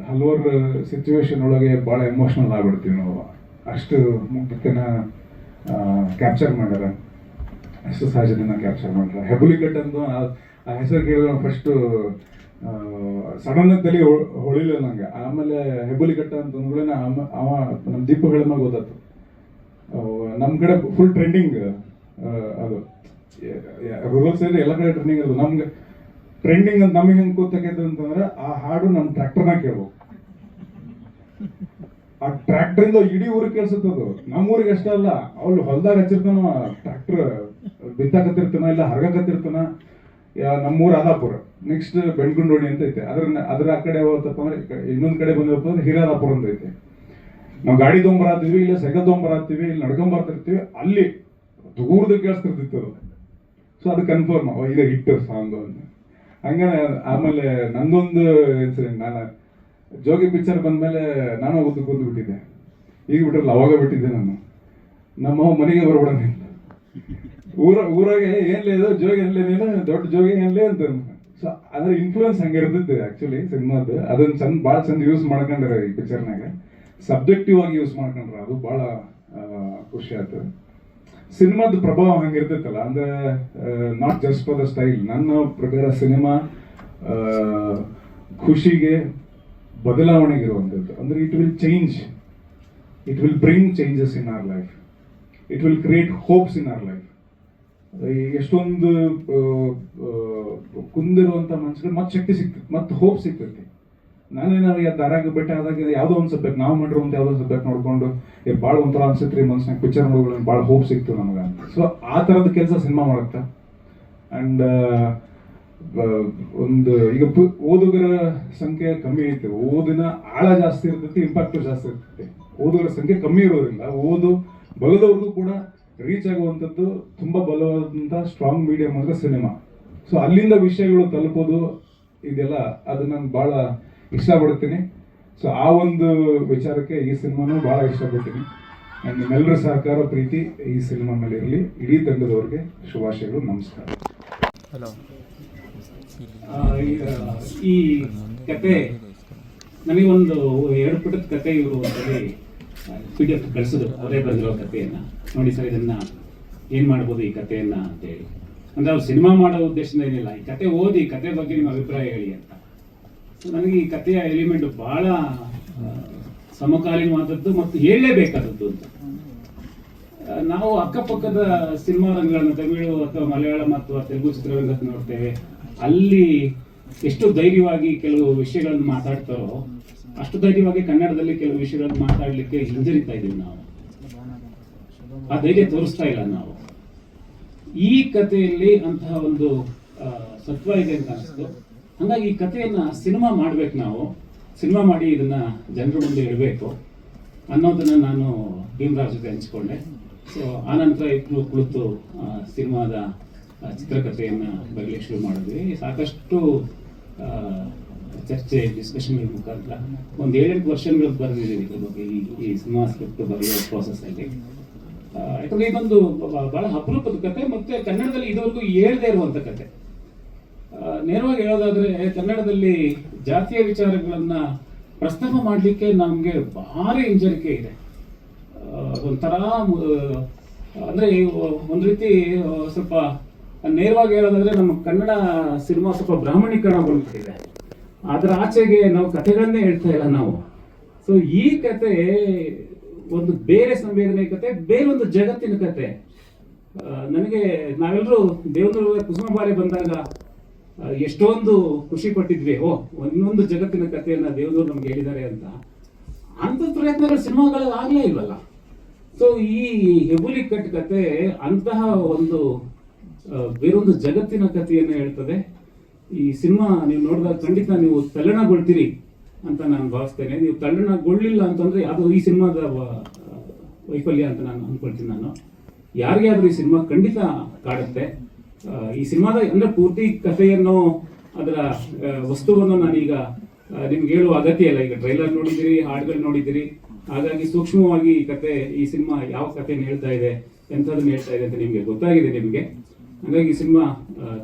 ಹಲವಾರು ಸಿಚುವೇಶನ್ ಒಳಗೆ ಭಾಳ ಎಮೋಷನಲ್ ಆಗ್ಬಿಡ್ತೀವಿ ನಾವು. ಅಷ್ಟು ಮುಗ್ಧತೆನ ಕ್ಯಾಪ್ಚರ್ ಮಾಡ್ಯಾರ, ಅಷ್ಟು ಸಹಜತೆನ ಕ್ಯಾಪ್ಚರ್ ಮಾಡ್ಯಾರ. ಹೆಬ್ಬುಲಿಕಟ್ ಅಂತ ಆ ಹೆಸರು ಕೇಳಿದ್ರೆ ಫಸ್ಟ್ ಸಡನ್ ತಲೆ ಹೊಳಿಲ್ಲ ನಂಗೆ. ಆಮೇಲೆ ಹೆಬ್ಬುಲಿಕಟ್ಟ ಅಂತ ಅಂದ್ಗಳೇ ಅವ ನಮ್ಮ ದೀಪು ಹೇಳಿದ್ಮಾಗ ಗೊತ್ತಾಯ್ತು. ನಮ್ಮ ಕಡೆ ಫುಲ್ ಟ್ರೆಂಡಿಂಗ್ ಅದು. ರೂರಲ್ ಸೈಡ್ ಎಲ್ಲ ಕಡೆ ಟ್ರೆಂಡಿಂಗ್ ಅದು. ನಮ್ಗೆ ಟ್ರೆಂಡಿಂಗ್ ಅಂತ ನಮಗೆ ಹೆಂಗೆ ಗೊತ್ತಾಗೈತೆ ಅಂತಂದ್ರೆ ಆ ಹಾಡು ನಮ್ಮ ಟ್ರ್ಯಾಕ್ಟರ್ನಾಗ ಕೇಳ್ಬೇಕು. ಆ ಟ್ರ್ಯಾಕ್ಟರಿಂದ ಇಡೀ ಊರಿಗೆ ಕೇಳಿಸುತ್ತದು. ನಮ್ಮ ಊರಿಗೆ ಅಷ್ಟೇ ಅಲ್ಲ, ಅವ್ಳು ಹೊಲ್ದಾಗ ಹಚ್ಚಿರ್ತಾನ, ಟ್ರ್ಯಾಕ್ಟರ್ ಬಿತ್ತಾಕತ್ತಿರ್ತಾನ, ಇಲ್ಲ ಹರ್ಗಾಕತ್ತಿರ್ತಾನ. ನಮ್ಮೂರು ಆದಾಪುರ, ನೆಕ್ಸ್ಟ್ ಬೆಣ್ಗುಂಡೋಣಿ ಅಂತ ಐತೆ. ಅದ್ರ ಆ ಕಡೆ ಹೋಗ್ತಪ್ಪ ಅಂದ್ರೆ ಇನ್ನೊಂದ್ ಕಡೆ ಬಂದಪ್ಪ ಅಂದ್ರೆ ಹಿರಿಯಾದಾಪುರ ಅಂತ ಐತೆ. ನಾವು ಗಾಡಿ ತೊಗೊಂಬರತ್ತೀವಿ, ಇಲ್ಲ ಸೈಕಲ್ ತೊಗೊಂಬರತ್ತೀವಿ, ಇಲ್ಲಿ ನಡ್ಕೊಂಬರ್ತಿರ್ತೀವಿ, ಅಲ್ಲಿ ದೂರದ ಕೇಳಿಸ್ತಿರ್ತಿತ್ತು ಅದು. ಸೊ ಅದು ಕನ್ಫರ್ಮ್ ಇದು ಹಿಟ್ ಸಾಂಗು ಅಂತ. ಹಂಗೆ ಆಮೇಲೆ ನಂದೊಂದು ಇನ್ಸಿಡೆಂಟ್, ನಾನು ಜೋಗಿ ಪಿಕ್ಚರ್ ಬಂದಮೇಲೆ ನಾನು ಕೂತು ಬಿಟ್ಟಿದ್ದೆ. ಈಗ ಬಿಟ್ರಲ್ಲ, ಅವಾಗ ಬಿಟ್ಟಿದ್ದೆ ನಾನು. ನಮ್ಮ ಮನೆಗೆ ಬರ್ಬಿಡೋಣ, ಊರಾಗೆ ಏನ್ಲೇ ಇದು ಜೋಗಿ ಏನ್ಲೇ ನೀನು, ದೊಡ್ಡ ಜೋಗಿ ಏನ್ಲೇ ಅಂತ. ಸೊ ಅದ್ರ ಇನ್ಫ್ಲೂಯೆನ್ಸ್ ಹಂಗಿರ್ತೈತೆ ಆ್ಯಕ್ಚುಲಿ ಸಿನಿಮಾದ. ಅದನ್ನ ಭಾಳ ಚಂದ ಯೂಸ್ ಮಾಡ್ಕೊಂಡ್ರೆ ಈ ಪಿಕ್ಚರ್ನಾಗ, ಸಬ್ಜೆಕ್ಟಿವ್ ಆಗಿ ಯೂಸ್ ಮಾಡ್ಕೊಂಡ್ರೆ ಅದು ಭಾಳ ಖುಷಿ ಆಯ್ತು. ಸಿನಿಮಾದ ಪ್ರಭಾವ ಹಂಗಿರ್ತೈತಲ್ಲ, ಅಂದ್ರೆ not just for the style. ನನ್ನ ಪ್ರಕಾರ ಸಿನಿಮಾ ಖುಷಿಗೆ ಬದಲಾವಣೆಗಿರುವಂಥದ್ದು. ಅಂದ್ರೆ it will change, it will bring changes in our life, it will create hopes in our life. ಎಷ್ಟೊಂದು ಕುಂದಿರುವಂಥ ಮನುಷ್ಯರಿಗೆ ಮತ್ತೆ ಶಕ್ತಿ ಸಿಗ್ತೈತಿ, ಮತ್ತೆ ಹೋಪ್ ಸಿಗ್ತೈತಿ. ನಾನೇನಾದ್ರು ದಾರಾಗ ಬೆಟ್ಟ ಆದಾಗ ಯಾವುದೋ ಒಂದು ಸಬ್ಜೆಕ್ಟ್ ನಾವು ಮಾಡಿರುವಂಥ ಯಾವುದೋ ಒಂದು ಸಬ್ಜೆಕ್ಟ್ ನೋಡ್ಕೊಂಡು ಭಾಳ ಒಂಥರ ಅನ್ಸುತ್ತೆ ರೀ ಮನ್ಸಿನಾಗ, ಪಿಕ್ಚರ್ ನೋಡ್ಕೊಳ್ಳೋ ಭಾಳ ಹೋಪ್ ಸಿಕ್ತು ನಮಗೆ ಅಂತ. ಸೊ ಆ ಥರದ ಕೆಲಸ ಸಿನಿಮಾ ಮಾಡುತ್ತೆ. ಆ್ಯಂಡ್ ಒಂದು ಈಗ ಓದುಗರ ಸಂಖ್ಯೆ ಕಮ್ಮಿ ಐತೆ, ಓದಿನ ಆಳ ಜಾಸ್ತಿ ಇರ್ತೈತಿ, ಇಂಪ್ಯಾಕ್ಟು ಜಾಸ್ತಿ ಇರ್ತೈತಿ. ಓದುಗರ ಸಂಖ್ಯೆ ಕಮ್ಮಿ ಇರೋದ್ರಿಂದ ಓದು ಬಲದವ್ರಿಗೂ ಕೂಡ ರೀಚ್ ಆಗುವಂಥದ್ದು ತುಂಬ ಬಲವಾದಂಥ ಸ್ಟ್ರಾಂಗ್ ಮೀಡಿಯಂ ಅಂದರೆ ಸಿನಿಮಾ. ಸೊ ಅಲ್ಲಿಂದ ವಿಷಯಗಳು ತಲುಪೋದು ಇದೆಲ್ಲ, ಅದು ನಾನು ಭಾಳ ಇಷ್ಟಪಡ್ತೀನಿ. ಸೊ ಆ ಒಂದು ವಿಚಾರಕ್ಕೆ ಈ ಸಿನಿಮಾನೂ ಭಾಳ ಇಷ್ಟಪಡ್ತೀನಿ. ಆ್ಯಂಡ್ ನಿಮ್ಮೆಲ್ಲರ ಸಹಕಾರ ಪ್ರೀತಿ ಈ ಸಿನಿಮಾ ಮೇಲೆ ಇರಲಿ. ಇಡೀ ತಂಡದವ್ರಿಗೆ ಶುಭಾಶಯಗಳು, ನಮಸ್ಕಾರ. ಈ ಕತೆ ನನಗೊಂದು 2 ಪುಟದ ಕತೆ ಇವರು ಅಂತೇಳಿ PDF ಕಳಿಸಿದ್ರು, ಅವರೇ ಬರೆದಿರೋ ಕಥೆಯನ್ನು ನೋಡಿ ಸರ್ ಇದನ್ನು ಏನು ಮಾಡ್ಬೋದು ಈ ಕಥೆಯನ್ನು ಅಂತೇಳಿ. ಅಂದರೆ ಅವ್ರು ಸಿನಿಮಾ ಮಾಡೋ ಉದ್ದೇಶದಿಂದ ಏನಿಲ್ಲ, ಈ ಕತೆ ಓದಿ ಕತೆ ಬಗ್ಗೆ ನಿಮ್ಮ ಅಭಿಪ್ರಾಯ ಹೇಳಿ ಅಂತ. ಸೊ ನನಗೆ ಈ ಕಥೆಯ ಎಲಿಮೆಂಟ್ ಭಾಳ ಸಮಕಾಲೀನವಾದದ್ದು ಮತ್ತು ಹೇಳಲೇಬೇಕಾದದ್ದು ಅಂತ. ನಾವು ಅಕ್ಕಪಕ್ಕದ ಸಿನಿಮಾ ರಂಗಗಳನ್ನು ತಮಿಳು ಅಥವಾ ಮಲಯಾಳಂ ಅಥವಾ ತೆಲುಗು ಚಿತ್ರರಂಗಕ್ಕೆ ನೋಡ್ತೇವೆ. ಅಲ್ಲಿ ಎಷ್ಟು ಧೈರ್ಯವಾಗಿ ಕೆಲವು ವಿಷಯಗಳನ್ನು ಮಾತಾಡ್ತಾರೋ ಅಷ್ಟು ಧೈರ್ಯವಾಗಿ ಕನ್ನಡದಲ್ಲಿ ಕೆಲವು ವಿಷಯಗಳನ್ನು ಮಾತಾಡಲಿಕ್ಕೆ ಹಿಂಜರಿತಾ ಇದ್ದೀವಿ ನಾವು. ಆ ಧೈರ್ಯ ತೋರಿಸ್ತಾ ಇಲ್ಲ ನಾವು. ಈ ಕಥೆಯಲ್ಲಿ ಅಂತಹ ಒಂದು ಸತ್ವ ಇದೆ ಅಂತ ಅನಿಸ್ತು. ಹಾಗಾಗಿ ಈ ಕಥೆಯನ್ನ ಸಿನಿಮಾ ಮಾಡ್ಬೇಕು, ನಾವು ಸಿನಿಮಾ ಮಾಡಿ ಇದನ್ನ ಜನರ ಮುಂದೆ ಇಡಬೇಕು ಅನ್ನೋದನ್ನ ನಾನು ಭೀಮರಾಜ್ ಜೊತೆ ಹಂಚಿಕೊಂಡೆ. ಸೊ ಆನಂತರ ಇಬ್ಬರು ಕುಳಿತು ಸಿನಿಮಾದ ಚಿತ್ರಕಥೆಯನ್ನು ಬರಲಿಕ್ಕೆ ಶುರು ಮಾಡಿದ್ವಿ. ಸಾಕಷ್ಟು ಚರ್ಚೆ, ಡಿಸ್ಕಷನ್ಗಳ ಮುಖಾಂತರ ಒಂದು 7-8 ವರ್ಷಗಳು ಬರೆದಿದ್ದೀವಿ ಇದ್ರ ಬಗ್ಗೆ, ಈ ಸಿನಿಮಾ ಸ್ಕ್ರಿಪ್ಟ್ ಬರೆಯೋ ಪ್ರೋಸೆಸ್ಸಲ್ಲಿ. ಯಾಕಂದರೆ ಇದೊಂದು ಭಾಳ ಅಪರೂಪದ ಕತೆ, ಮತ್ತು ಕನ್ನಡದಲ್ಲಿ ಇದುವರೆಗೂ ಹೇಳದೇ ಇರುವಂಥ ಕತೆ. ನೇರವಾಗಿ ಹೇಳೋದಾದರೆ ಕನ್ನಡದಲ್ಲಿ ಜಾತಿಯ ವಿಚಾರಗಳನ್ನು ಪ್ರಸ್ತಾಪ ಮಾಡಲಿಕ್ಕೆ ನಮಗೆ ಭಾರಿ ಹಿಂಜರಿಕೆ ಇದೆ. ಒಂಥರ ಅಂದರೆ ಒಂದು ರೀತಿ ಸ್ವಲ್ಪ ನೇರವಾಗಿ ಹೇಳೋದಾದರೆ ನಮ್ಮ ಕನ್ನಡ ಸಿನಿಮಾ ಸ್ವಲ್ಪ ಬ್ರಾಹ್ಮಣೀಕರಣಗೊಳ್ತಿದೆ. ಅದರ ಆಚೆಗೆ ನಾವು ಕಥೆಗಳನ್ನೇ ಹೇಳ್ತಾ ಇಲ್ಲ ನಾವು. ಸೊ ಈ ಕತೆ ಒಂದು ಬೇರೆ ಸಂವೇದನೆ ಕತೆ, ಬೇರೊಂದು ಜಗತ್ತಿನ ಕತೆ. ನನಗೆ ನಾವೆಲ್ಲರೂ ದೇವನೂರು ಕುಸುಮಬಾರಿ ಬಂದಾಗ ಎಷ್ಟೊಂದು ಖುಷಿ ಪಟ್ಟಿದ್ವಿ, ಇನ್ನೊಂದು ಜಗತ್ತಿನ ಕಥೆಯನ್ನ ದೇವನೂರು ನಮ್ಗೆ ಹೇಳಿದ್ದಾರೆ ಅಂತ. ಅಂಥ ಪ್ರಯತ್ನಗಳು ಸಿನಿಮಾಗಳಲ್ಲಿ ಆಗಲೇ ಇಲ್ವಲ್ಲ. ಸೊ ಈ ಹೆಬುಲಿ ಕಟ್ ಕತೆ ಅಂತಹ ಒಂದು ಬೇರೊಂದು ಜಗತ್ತಿನ ಕಥೆಯನ್ನು ಹೇಳ್ತದೆ. ಈ ಸಿನಿಮಾ ನೀವು ನೋಡಿದಾಗ ಖಂಡಿತ ನೀವು ತಲ್ಲಣಗೊಳ್ತೀರಿ ಅಂತ ನಾನು ಭಾವಿಸ್ತೇನೆ. ನೀವು ತಲ್ಲಣಗೊಳ್ಳಿಲ್ಲ ಅಂತಂದ್ರೆ ಅದು ಈ ಸಿನಿಮಾದ ವೈಫಲ್ಯ ಅಂತ ನಾನು ಅನ್ಕೊಳ್ತೀನಿ. ನಾನು ಯಾರಿಗೆ ಆದ್ರೂ ಈ ಸಿನಿಮಾ ಖಂಡಿತ ಕಾಡುತ್ತೆ. ಈ ಸಿನಿಮಾದ ಅಂದ್ರೆ ಪೂರ್ತಿ ಕಥೆಯನ್ನು, ಅದರ ವಸ್ತುವನ್ನು ನಾನೀಗ ನಿಮ್ಗೆ ಹೇಳುವ ಅಗತ್ಯ ಇಲ್ಲ. ಈಗ ಟ್ರೈಲರ್ ನೋಡಿದಿರಿ, ಹಾಡುಗಳು ನೋಡಿದಿರಿ, ಹಾಗಾಗಿ ಸೂಕ್ಷ್ಮವಾಗಿ ಈ ಕತೆ, ಈ ಸಿನಿಮಾ ಯಾವ ಕಥೆಯನ್ನು ಹೇಳ್ತಾ ಇದೆ, ಎಂಥದನ್ನು ಹೇಳ್ತಾ ಇದೆ ಅಂತ ನಿಮಗೆ ಗೊತ್ತಾಗಿದೆ ನಿಮಗೆ. ಹಾಗಾಗಿ ಈ ಸಿನಿಮಾ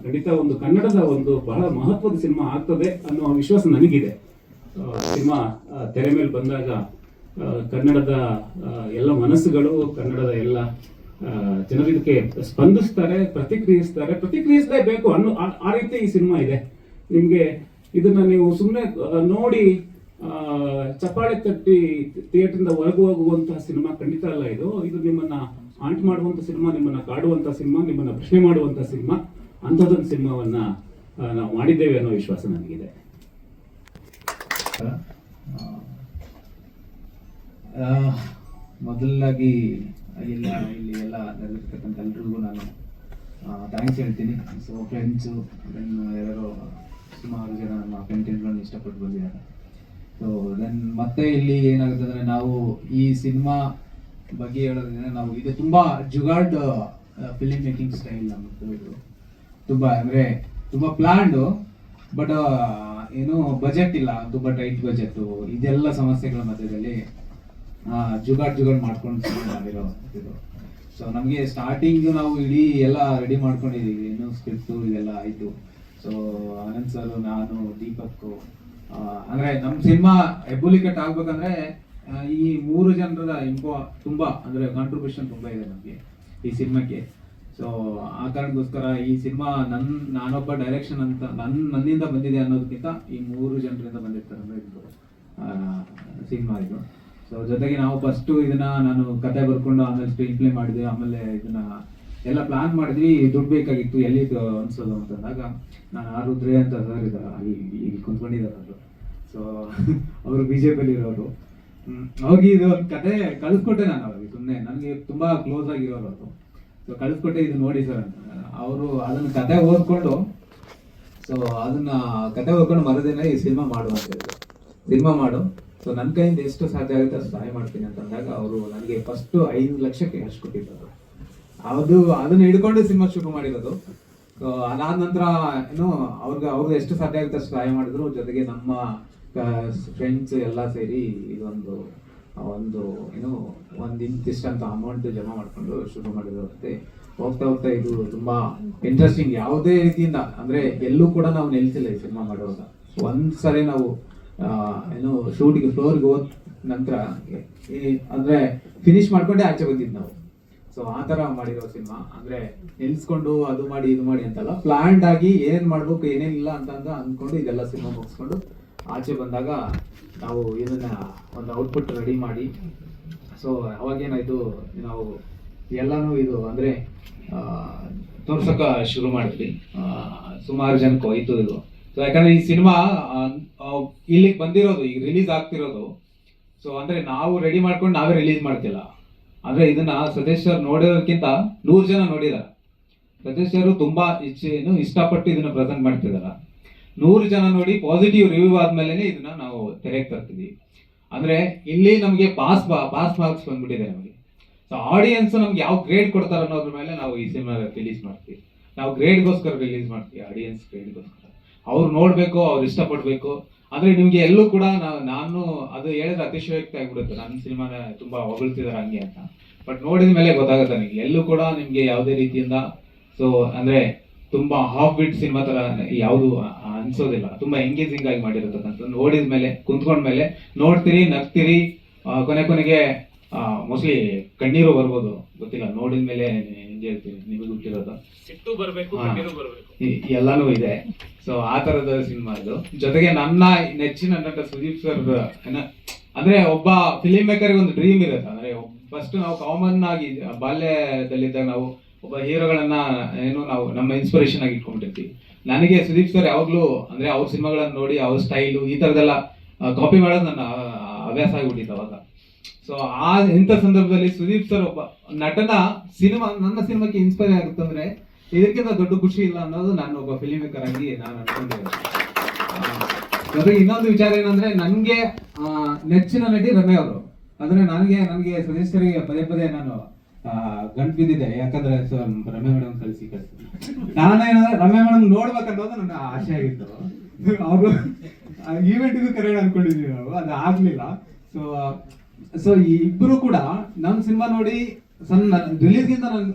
ಖಂಡಿತ ಒಂದು ಕನ್ನಡದ ಒಂದು ಬಹಳ ಮಹತ್ವದ ಸಿನಿಮಾ ಆಗ್ತದೆ ಅನ್ನೋ ವಿಶ್ವಾಸ ನನಗಿದೆ. ಸಿನಿಮಾ ತೆರೆ ಮೇಲೆ ಬಂದಾಗ ಕನ್ನಡದ ಎಲ್ಲ ಮನಸ್ಸುಗಳು, ಕನ್ನಡದ ಎಲ್ಲ ಜನರು ಇದಕ್ಕೆ ಸ್ಪಂದಿಸ್ತಾರೆ, ಪ್ರತಿಕ್ರಿಯಿಸಲೇಬೇಕು ಅನ್ನೋ ಆ ರೀತಿ ಈ ಸಿನಿಮಾ ಇದೆ. ನಿಮಗೆ ಇದನ್ನ ನೀವು ಸುಮ್ಮನೆ ನೋಡಿ ಚಪ್ಪಾಳೆ ತಟ್ಟಿ ಥಿಯೇಟರಿಂದ ಹೊರಗೆ ಹೋಗುವಂತಹ ಸಿನಿಮಾ ಖಂಡಿತ ಅಲ್ಲ ಇದು. ಇದು ನಿಮ್ಮನ್ನ ಆಂಟ್ ಮಾಡುವಂಥ ಸಿನಿಮಾ, ನಿಮ್ಮನ್ನ ಕಾಡುವಂಥ ಸಿನಿಮಾ, ನಿಮ್ಮನ್ನ ಪ್ರಶ್ನೆ ಮಾಡುವಂಥ ಸಿನಿಮಾ. ಅಂಥದ್ದೊಂದು ಸಿನಿಮಾವನ್ನ ನಾವು ಮಾಡಿದ್ದೇವೆ ಅನ್ನೋ ವಿಶ್ವಾಸ ನನಗಿದೆ. ಮೊದಲಾಗಿ ಇಲ್ಲಿ ಎಲ್ಲ ನೆರವೇರ್ತಕ್ಕಂಥ ಎಲ್ರಿಗೂ ನಾನು ಥ್ಯಾಂಕ್ಸ್ ಹೇಳ್ತೀನಿ. ಸೊ ಫ್ರೆಂಡ್ಸು ಯಾರೋ ಸುಮಾರು ಜನ ನಮ್ಮ ಕಂಟೆಂಟ್ಗಳನ್ನ ಇಷ್ಟಪಟ್ಟು ಬಂದಿದ್ದಾರೆ. ಸೊ ದೆನ್ ಮತ್ತೆ ಇಲ್ಲಿ ಏನಾಗುತ್ತೆ ಅಂದರೆ, ನಾವು ಈ ಸಿನಿಮಾ ಬಗ್ಗೆ ಹೇಳೋದ್ರಿಂದ ನಾವು ಇದು ತುಂಬ ಜುಗಾಡ್ ಫಿಲ್ಮ್ ಮೇಕಿಂಗ್ ಸ್ಟೈಲ್ ನಮ್ಮದು. ಇದು ತುಂಬಾ ಅಂದ್ರೆ ತುಂಬಾ ಪ್ಲಾನ್ಡು, ಬಟ್ ಏನು ಬಜೆಟ್ ಇಲ್ಲ, ತುಂಬಾ ಟೈಟ್ ಬಜೆಟ್, ಇದೆಲ್ಲ ಸಮಸ್ಯೆಗಳ ಮಧ್ಯದಲ್ಲಿ ಜುಗಾಡ್ ಮಾಡ್ಕೊಂಡು ಮಾಡಿರೋ ಇದು. ಸೊ ನಮಗೆ ಸ್ಟಾರ್ಟಿಂಗ್ ನಾವು ಇಡೀ ಎಲ್ಲ ರೆಡಿ ಮಾಡ್ಕೊಂಡಿದ್ದೀವಿ, ಏನು ಸ್ಕ್ರಿಪ್ಟು ಇದೆಲ್ಲ ಆಯಿತು. ಸೊ ಆನಂದ್ ಸರ್, ನಾನು, ದೀಪಕ್, ಅಂದರೆ ನಮ್ಮ ಸಿನಿಮಾ ಹೆಬ್ಬುಲಿಕಟ್ ಆಗ್ಬೇಕಂದ್ರೆ ಈ 3 ಜನರ ತುಂಬ ಅಂದರೆ ಕಾಂಟ್ರಿಬ್ಯೂಷನ್ ತುಂಬ ಇದೆ ನಮಗೆ ಈ ಸಿನಿಮಾಕ್ಕೆ. ಸೊ ಆ ಕಾರಣಕ್ಕೋಸ್ಕರ ಈ ಸಿನಿಮಾ ನಾನೊಬ್ಬ ಡೈರೆಕ್ಷನ್ ಅಂತ ನನ್ನಿಂದ ಬಂದಿದೆ ಅನ್ನೋದಕ್ಕಿಂತ ಈ 3 ಜನರಿಂದ ಬಂದಿರ್ತಾರೆ ಅಂದರೆ ಇದು ಸಿನಿಮಾ ಇದು. ಸೊ ಜೊತೆಗೆ ನಾವು ಫಸ್ಟು ಇದನ್ನ ನಾನು ಕತೆ ಬರ್ಕೊಂಡು ಆಮೇಲೆ ಸ್ಕ್ರೀನ್ ಪ್ಲೇ ಮಾಡಿದ್ವಿ, ಆಮೇಲೆ ಇದನ್ನ ಎಲ್ಲ ಪ್ಲಾನ್ ಮಾಡಿದ್ವಿ. ದುಡ್ಡು ಬೇಕಾಗಿತ್ತು, ಎಲ್ಲಿ ಅನ್ಸೋದು ಅಂತಂದಾಗ ನಾನು ಆರುದ್ರೆ ಅಂತ ಸರ್ ಇದ್ದಾರೆ ಈಗ ಕುಂತ್ಕೊಂಡಿದ್ದಾರೆ ಅವರು. ಸೊ ಅವರು BJP ಇರೋರು. ಅವ್ರಿಗೆ ಇದು ಒಂದು ಕತೆ ಕಳಿಸ್ಕೊಟ್ಟೆ ನಾನು ಅವ್ರಿಗೆ, ಸುಮ್ಮನೆ ನನಗೆ ತುಂಬ ಕ್ಲೋಸ್ ಆಗಿರೋರು ಅವರು. ಸೊ ಕಳಿಸ್ಕೊಟ್ಟೆ, ಇದು ನೋಡಿ ಸರ್ ಅಂತ. ಅವರು ಅದನ್ನ ಕತೆ ಓದ್ಕೊಂಡು, ಸೊ ಅದನ್ನ ಕತೆ ಓದ್ಕೊಂಡು ಮರುದಿನ ಈ ಸಿನಿಮಾ ಮಾಡು ಅಂತ ಹೇಳಿದ್ರು. ಸಿನಿಮಾ ಮಾಡು, ಸೊ ನನ್ನ ಕೈಯಿಂದ ಎಷ್ಟು ಸಾಧ್ಯ ಆಗುತ್ತೆ ಅಷ್ಟು ಸಹಾಯ ಮಾಡ್ತೀನಿ ಅಂತಂದಾಗ ಅವರು ನನಗೆ ಫಸ್ಟ್ 5 ಲಕ್ಷಕ್ಕೆ ಅಷ್ಟು ಕೊಟ್ಟಿದ್ದಾರೆ. ಅದನ್ನ ಹಿಡ್ಕೊಂಡು ಸಿನಿಮಾ ಶುರು ಮಾಡಿರೋದು. ಸೊ ಅದಾದ ನಂತರ ಏನು ಅವ್ರಿಗೆ ಎಷ್ಟು ಸಾಧ್ಯ ಆಗುತ್ತೆ ಅಷ್ಟು ಸಹಾಯ ಮಾಡಿದ್ರು. ಜೊತೆಗೆ ನಮ್ಮ ಫ್ರೆಂಡ್ಸ್ ಎಲ್ಲ ಸೇರಿ ಇದೊಂದು ಏನು ಇಂತಿಷ್ಟಂತ ಅಮೌಂಟ್ ಜಮಾ ಮಾಡ್ಕೊಂಡು ಶುರು ಮಾಡಿದ್ರು. ಮತ್ತೆ ಹೋಗ್ತಾ ಇದು ತುಂಬಾ ಇಂಟ್ರೆಸ್ಟಿಂಗ್. ಯಾವುದೇ ರೀತಿಯಿಂದ ಅಂದ್ರೆ ಎಲ್ಲೂ ಕೂಡ ನಾವು ನಿಲ್ಸಿಲ್ಲ ಈ ಸಿನಿಮಾ ಮಾಡುವಾಗ. ಒಂದ್ಸರಿ ನಾವು ಏನು ಶೂಟಿಂಗ್ ಫ್ಲೋರ್ಗೆ ಹೋದ ನಂತರ ಅಂದ್ರೆ ಫಿನಿಶ್ ಮಾಡ್ಕೊಂಡೆ ಆಚೆ ಬಂದಿದ್ದು ನಾವು. ಸೊ ಆ ತರ ಮಾಡಿರೋ ಸಿನಿಮಾ, ಅಂದ್ರೆ ನಿಲ್ಸ್ಕೊಂಡು ಅದು ಮಾಡಿ ಇದು ಮಾಡಿ ಅಂತಲ್ಲ, ಪ್ಲಾನ್ಡ್ ಆಗಿ ಏನೇನ್ ಮಾಡ್ಬೇಕು ಏನೇನಿಲ್ಲ ಅಂತ ಅಂದ್ಕೊಂಡು ಇದೆಲ್ಲ ಸಿನಿಮಾ ಮುಗಿಸ್ಕೊಂಡು ಆಚೆ ಬಂದಾಗ ನಾವು ಇದನ್ನ ಒಂದು ಔಟ್ಪುಟ್ ರೆಡಿ ಮಾಡಿ, ಸೊ ಅವಾಗೇನಾಯ್ತು, ನಾವು ಎಲ್ಲಾನು ಇದು ಅಂದ್ರೆ ತೋರ್ಸಕ ಶುರು ಮಾಡಿದ್ವಿ. ಸುಮಾರು ಜನಕ್ಕೆ ಹೋಯ್ತು ಇದು. ಸೊ ಯಾಕಂದ್ರೆ ಈ ಸಿನಿಮಾ ಇಲ್ಲಿಗೆ ಬಂದಿರೋದು, ಈಗ ರಿಲೀಸ್ ಆಗ್ತಿರೋದು. ಸೊ ಅಂದ್ರೆ ನಾವು ರೆಡಿ ಮಾಡ್ಕೊಂಡು ನಾವೇ ರಿಲೀಸ್ ಮಾಡ್ತಿಲ್ಲ. ಅಂದ್ರೆ ಇದನ್ನ ಸತೀಶ್ ಸರ್ ನೋಡಿರೋದಕ್ಕಿಂತ 100 ಜನ ನೋಡಿದಾರೆ. ಸತೀಶ್ ಸರ್ ತುಂಬಾ ಇಷ್ಟಪಟ್ಟು ಇದನ್ನ ಪ್ರೆಸೆಂಟ್ ಮಾಡ್ತಿದಾರ. 100 ಜನ ನೋಡಿ ಪಾಸಿಟಿವ್ ರಿವ್ಯೂ ಆದ್ಮೇಲೆ ಇದನ್ನ ನಾವು ತೆರೆಗೆ ತರ್ತೀವಿ. ಅಂದ್ರೆ ಇಲ್ಲಿ ನಮಗೆ ಪಾಸ್ ಮಾರ್ಕ್ಸ್ ಬಂದ್ಬಿಟ್ಟಿದೆ ನಮಗೆ. ಸೊ ಆಡಿಯನ್ಸ್ ನಮ್ಗೆ ಯಾವ ಗ್ರೇಡ್ ಕೊಡ್ತಾರೆ ಅನ್ನೋದ್ರ ಮೇಲೆ ನಾವು ಈ ಸಿನಿಮಾ ರಿಲೀಸ್ ಮಾಡ್ತೀವಿ. ನಾವು ಗ್ರೇಡ್ಗೋಸ್ಕರ ರಿಲೀಸ್ ಮಾಡ್ತೀವಿ, ಆಡಿಯನ್ಸ್ ಗ್ರೇಡ್ಗೋಸ್ಕರ. ಅವ್ರು ನೋಡ್ಬೇಕು, ಅವ್ರು ಇಷ್ಟಪಡ್ಬೇಕು. ಅಂದ್ರೆ ನಿಮ್ಗೆ ಎಲ್ಲೂ ಕೂಡ ನಾನು ಅದು ಹೇಳಿದ್ರೆ ಅತಿಶಯೋಕ್ತಿ ಆಗ್ಬಿಡುತ್ತೆ, ನನ್ನ ಸಿನಿಮಾನ ತುಂಬಾ ಹೊಗಳ್ತಿದಾರೆ ಹಂಗೆ ಅಂತ. ಬಟ್ ನೋಡಿದ ಮೇಲೆ ಗೊತ್ತಾಗುತ್ತೆ ನನಗೆ, ಎಲ್ಲೂ ಕೂಡ ನಿಮ್ಗೆ ಯಾವುದೇ ರೀತಿಯಿಂದ ಸೊ ಅಂದ್ರೆ ತುಂಬಾ ಹಾಫ್ ಬಿಟ್ ಸಿನಿಮಾ ತರ ಯಾವುದು ಅನ್ಸೋದಿಲ್ಲ. ತುಂಬಾ ಎಂಗೇಜಿಂಗ್ ಆಗಿ ಮಾಡಿರತಕ್ಕಂಥ, ನೋಡಿದ ಮೇಲೆ ಕುಂತ್ಕೊಂಡ್ಮೇಲೆ ನೋಡ್ತೀರಿ, ನಗ್ತೀರಿ, ಕೊನೆಗೆ ಮೋಸ್ಟ್ಲಿ ಕಣ್ಣೀರು ಬರ್ಬೋದು, ಗೊತ್ತಿಲ್ಲ. ನೋಡಿದ ಮೇಲೆ ಹೆಂಗೆ ಹೇಳ್ತೀವಿ, ನಿಮಗೆ ಗೊತ್ತಿರೋದು, ಸಿಟ್ಟು ಬರಬೇಕು, ಎಲ್ಲಾನು ಇದೆ. ಸೊ ಆ ತರದ ಸಿನಿಮಾ ಇದು. ಜೊತೆಗೆ ನನ್ನ ನೆಚ್ಚಿನ ನಟ ಸುದೀಪ್ ಸರ್ ಅಂದ್ರೆ ಒಬ್ಬ ಫಿಲಿಂ ಮೇಕರ್ಗೆ ಒಂದು ಡ್ರೀಮ್ ಇರುತ್ತೆ. ಅಂದ್ರೆ ಫಸ್ಟ್ ನಾವು ಕಾಮನ್ ಆಗಿ ಬಾಲ್ಯದಲ್ಲಿದ್ದಾಗ ನಾವು ಒಬ್ಬ ಹೀರೋಗಳನ್ನ ನಾವು ನಮ್ಮ ಇನ್ಸ್ಪಿರೇಷನ್ ಆಗಿ ಇಟ್ಕೊಂಡಿರ್ತೀವಿ. ನನಗೆ ಸುದೀಪ್ ಸರ್ ಯಾವಾಗ್ಲೂ ಅಂದ್ರೆ ಅವ್ರ ಸಿನಿಮಾಗಳನ್ನ ನೋಡಿ ಅವ್ರ ಸ್ಟೈಲು ಈ ತರದೆಲ್ಲ ಕಾಪಿ ಮಾಡೋದು ನನ್ನ ಹವ್ಯಾಸ ಆಗಿಬಿಟ್ಟಿತ್ತು ಅವಾಗ. ಸೊ ಇಂಥ ಸಂದರ್ಭದಲ್ಲಿ ಸುದೀಪ್ ಸರ್ ಒಬ್ಬ ನಟನ ನನ್ನ ಸಿನಿಮಾಕ್ಕೆ ಇನ್ಸ್ಪೈರ್ ಆಗುತ್ತೆ ಅಂದ್ರೆ ಇದಕ್ಕಿಂತ ದೊಡ್ಡ ಖುಷಿ ಇಲ್ಲ ಅನ್ನೋದು ನಾನು ಒಬ್ಬ ಫಿಲಿಂ ಮೇಕರ್ ಆಗಿ ನಾನು ಅನ್ಕೊಂಡಿದ್ದೇನೆ. ಜೊತೆಗೆ ಇನ್ನೊಂದು ವಿಚಾರ ಏನಂದ್ರೆ, ನನ್ಗೆ ನೆಚ್ಚಿನ ನಟಿ ರಮ್ಯ ಅವರು. ಅಂದ್ರೆ ನನಗೆ ಸದಸ್ಯರಿಗೆ ಪದೇ ನಾನು ಗಂಟು ಬಿದ್ದಿದೆ. ಯಾಕಂದ್ರೆ ರಮ್ಯ ಮೇಡಮ್ ಕಳಿಸಿ ನಾನೇನಂದ್ರೆ ರಮ್ಯ ಮೇಡಮ್ ನೋಡ್ಬೇಕನ್ನೋದು ನನ್ನ ಆಸೆ ಆಗಿತ್ತು. ಅವರು ಈವೆಂಟ್ಗೂ ಕರೆಯೋಣ ಅನ್ಕೊಂಡಿದ್ವಿ ನಾವು, ಅದು ಆಗ್ಲಿಲ್ಲ. ಸೊ ಈ ಇಬ್ರು ಕೂಡ ನಮ್ಮ ಸಿನಿಮಾ ನೋಡಿ ಸಣ್ಣ ರಿಲೀಸ್ಗಿಂತ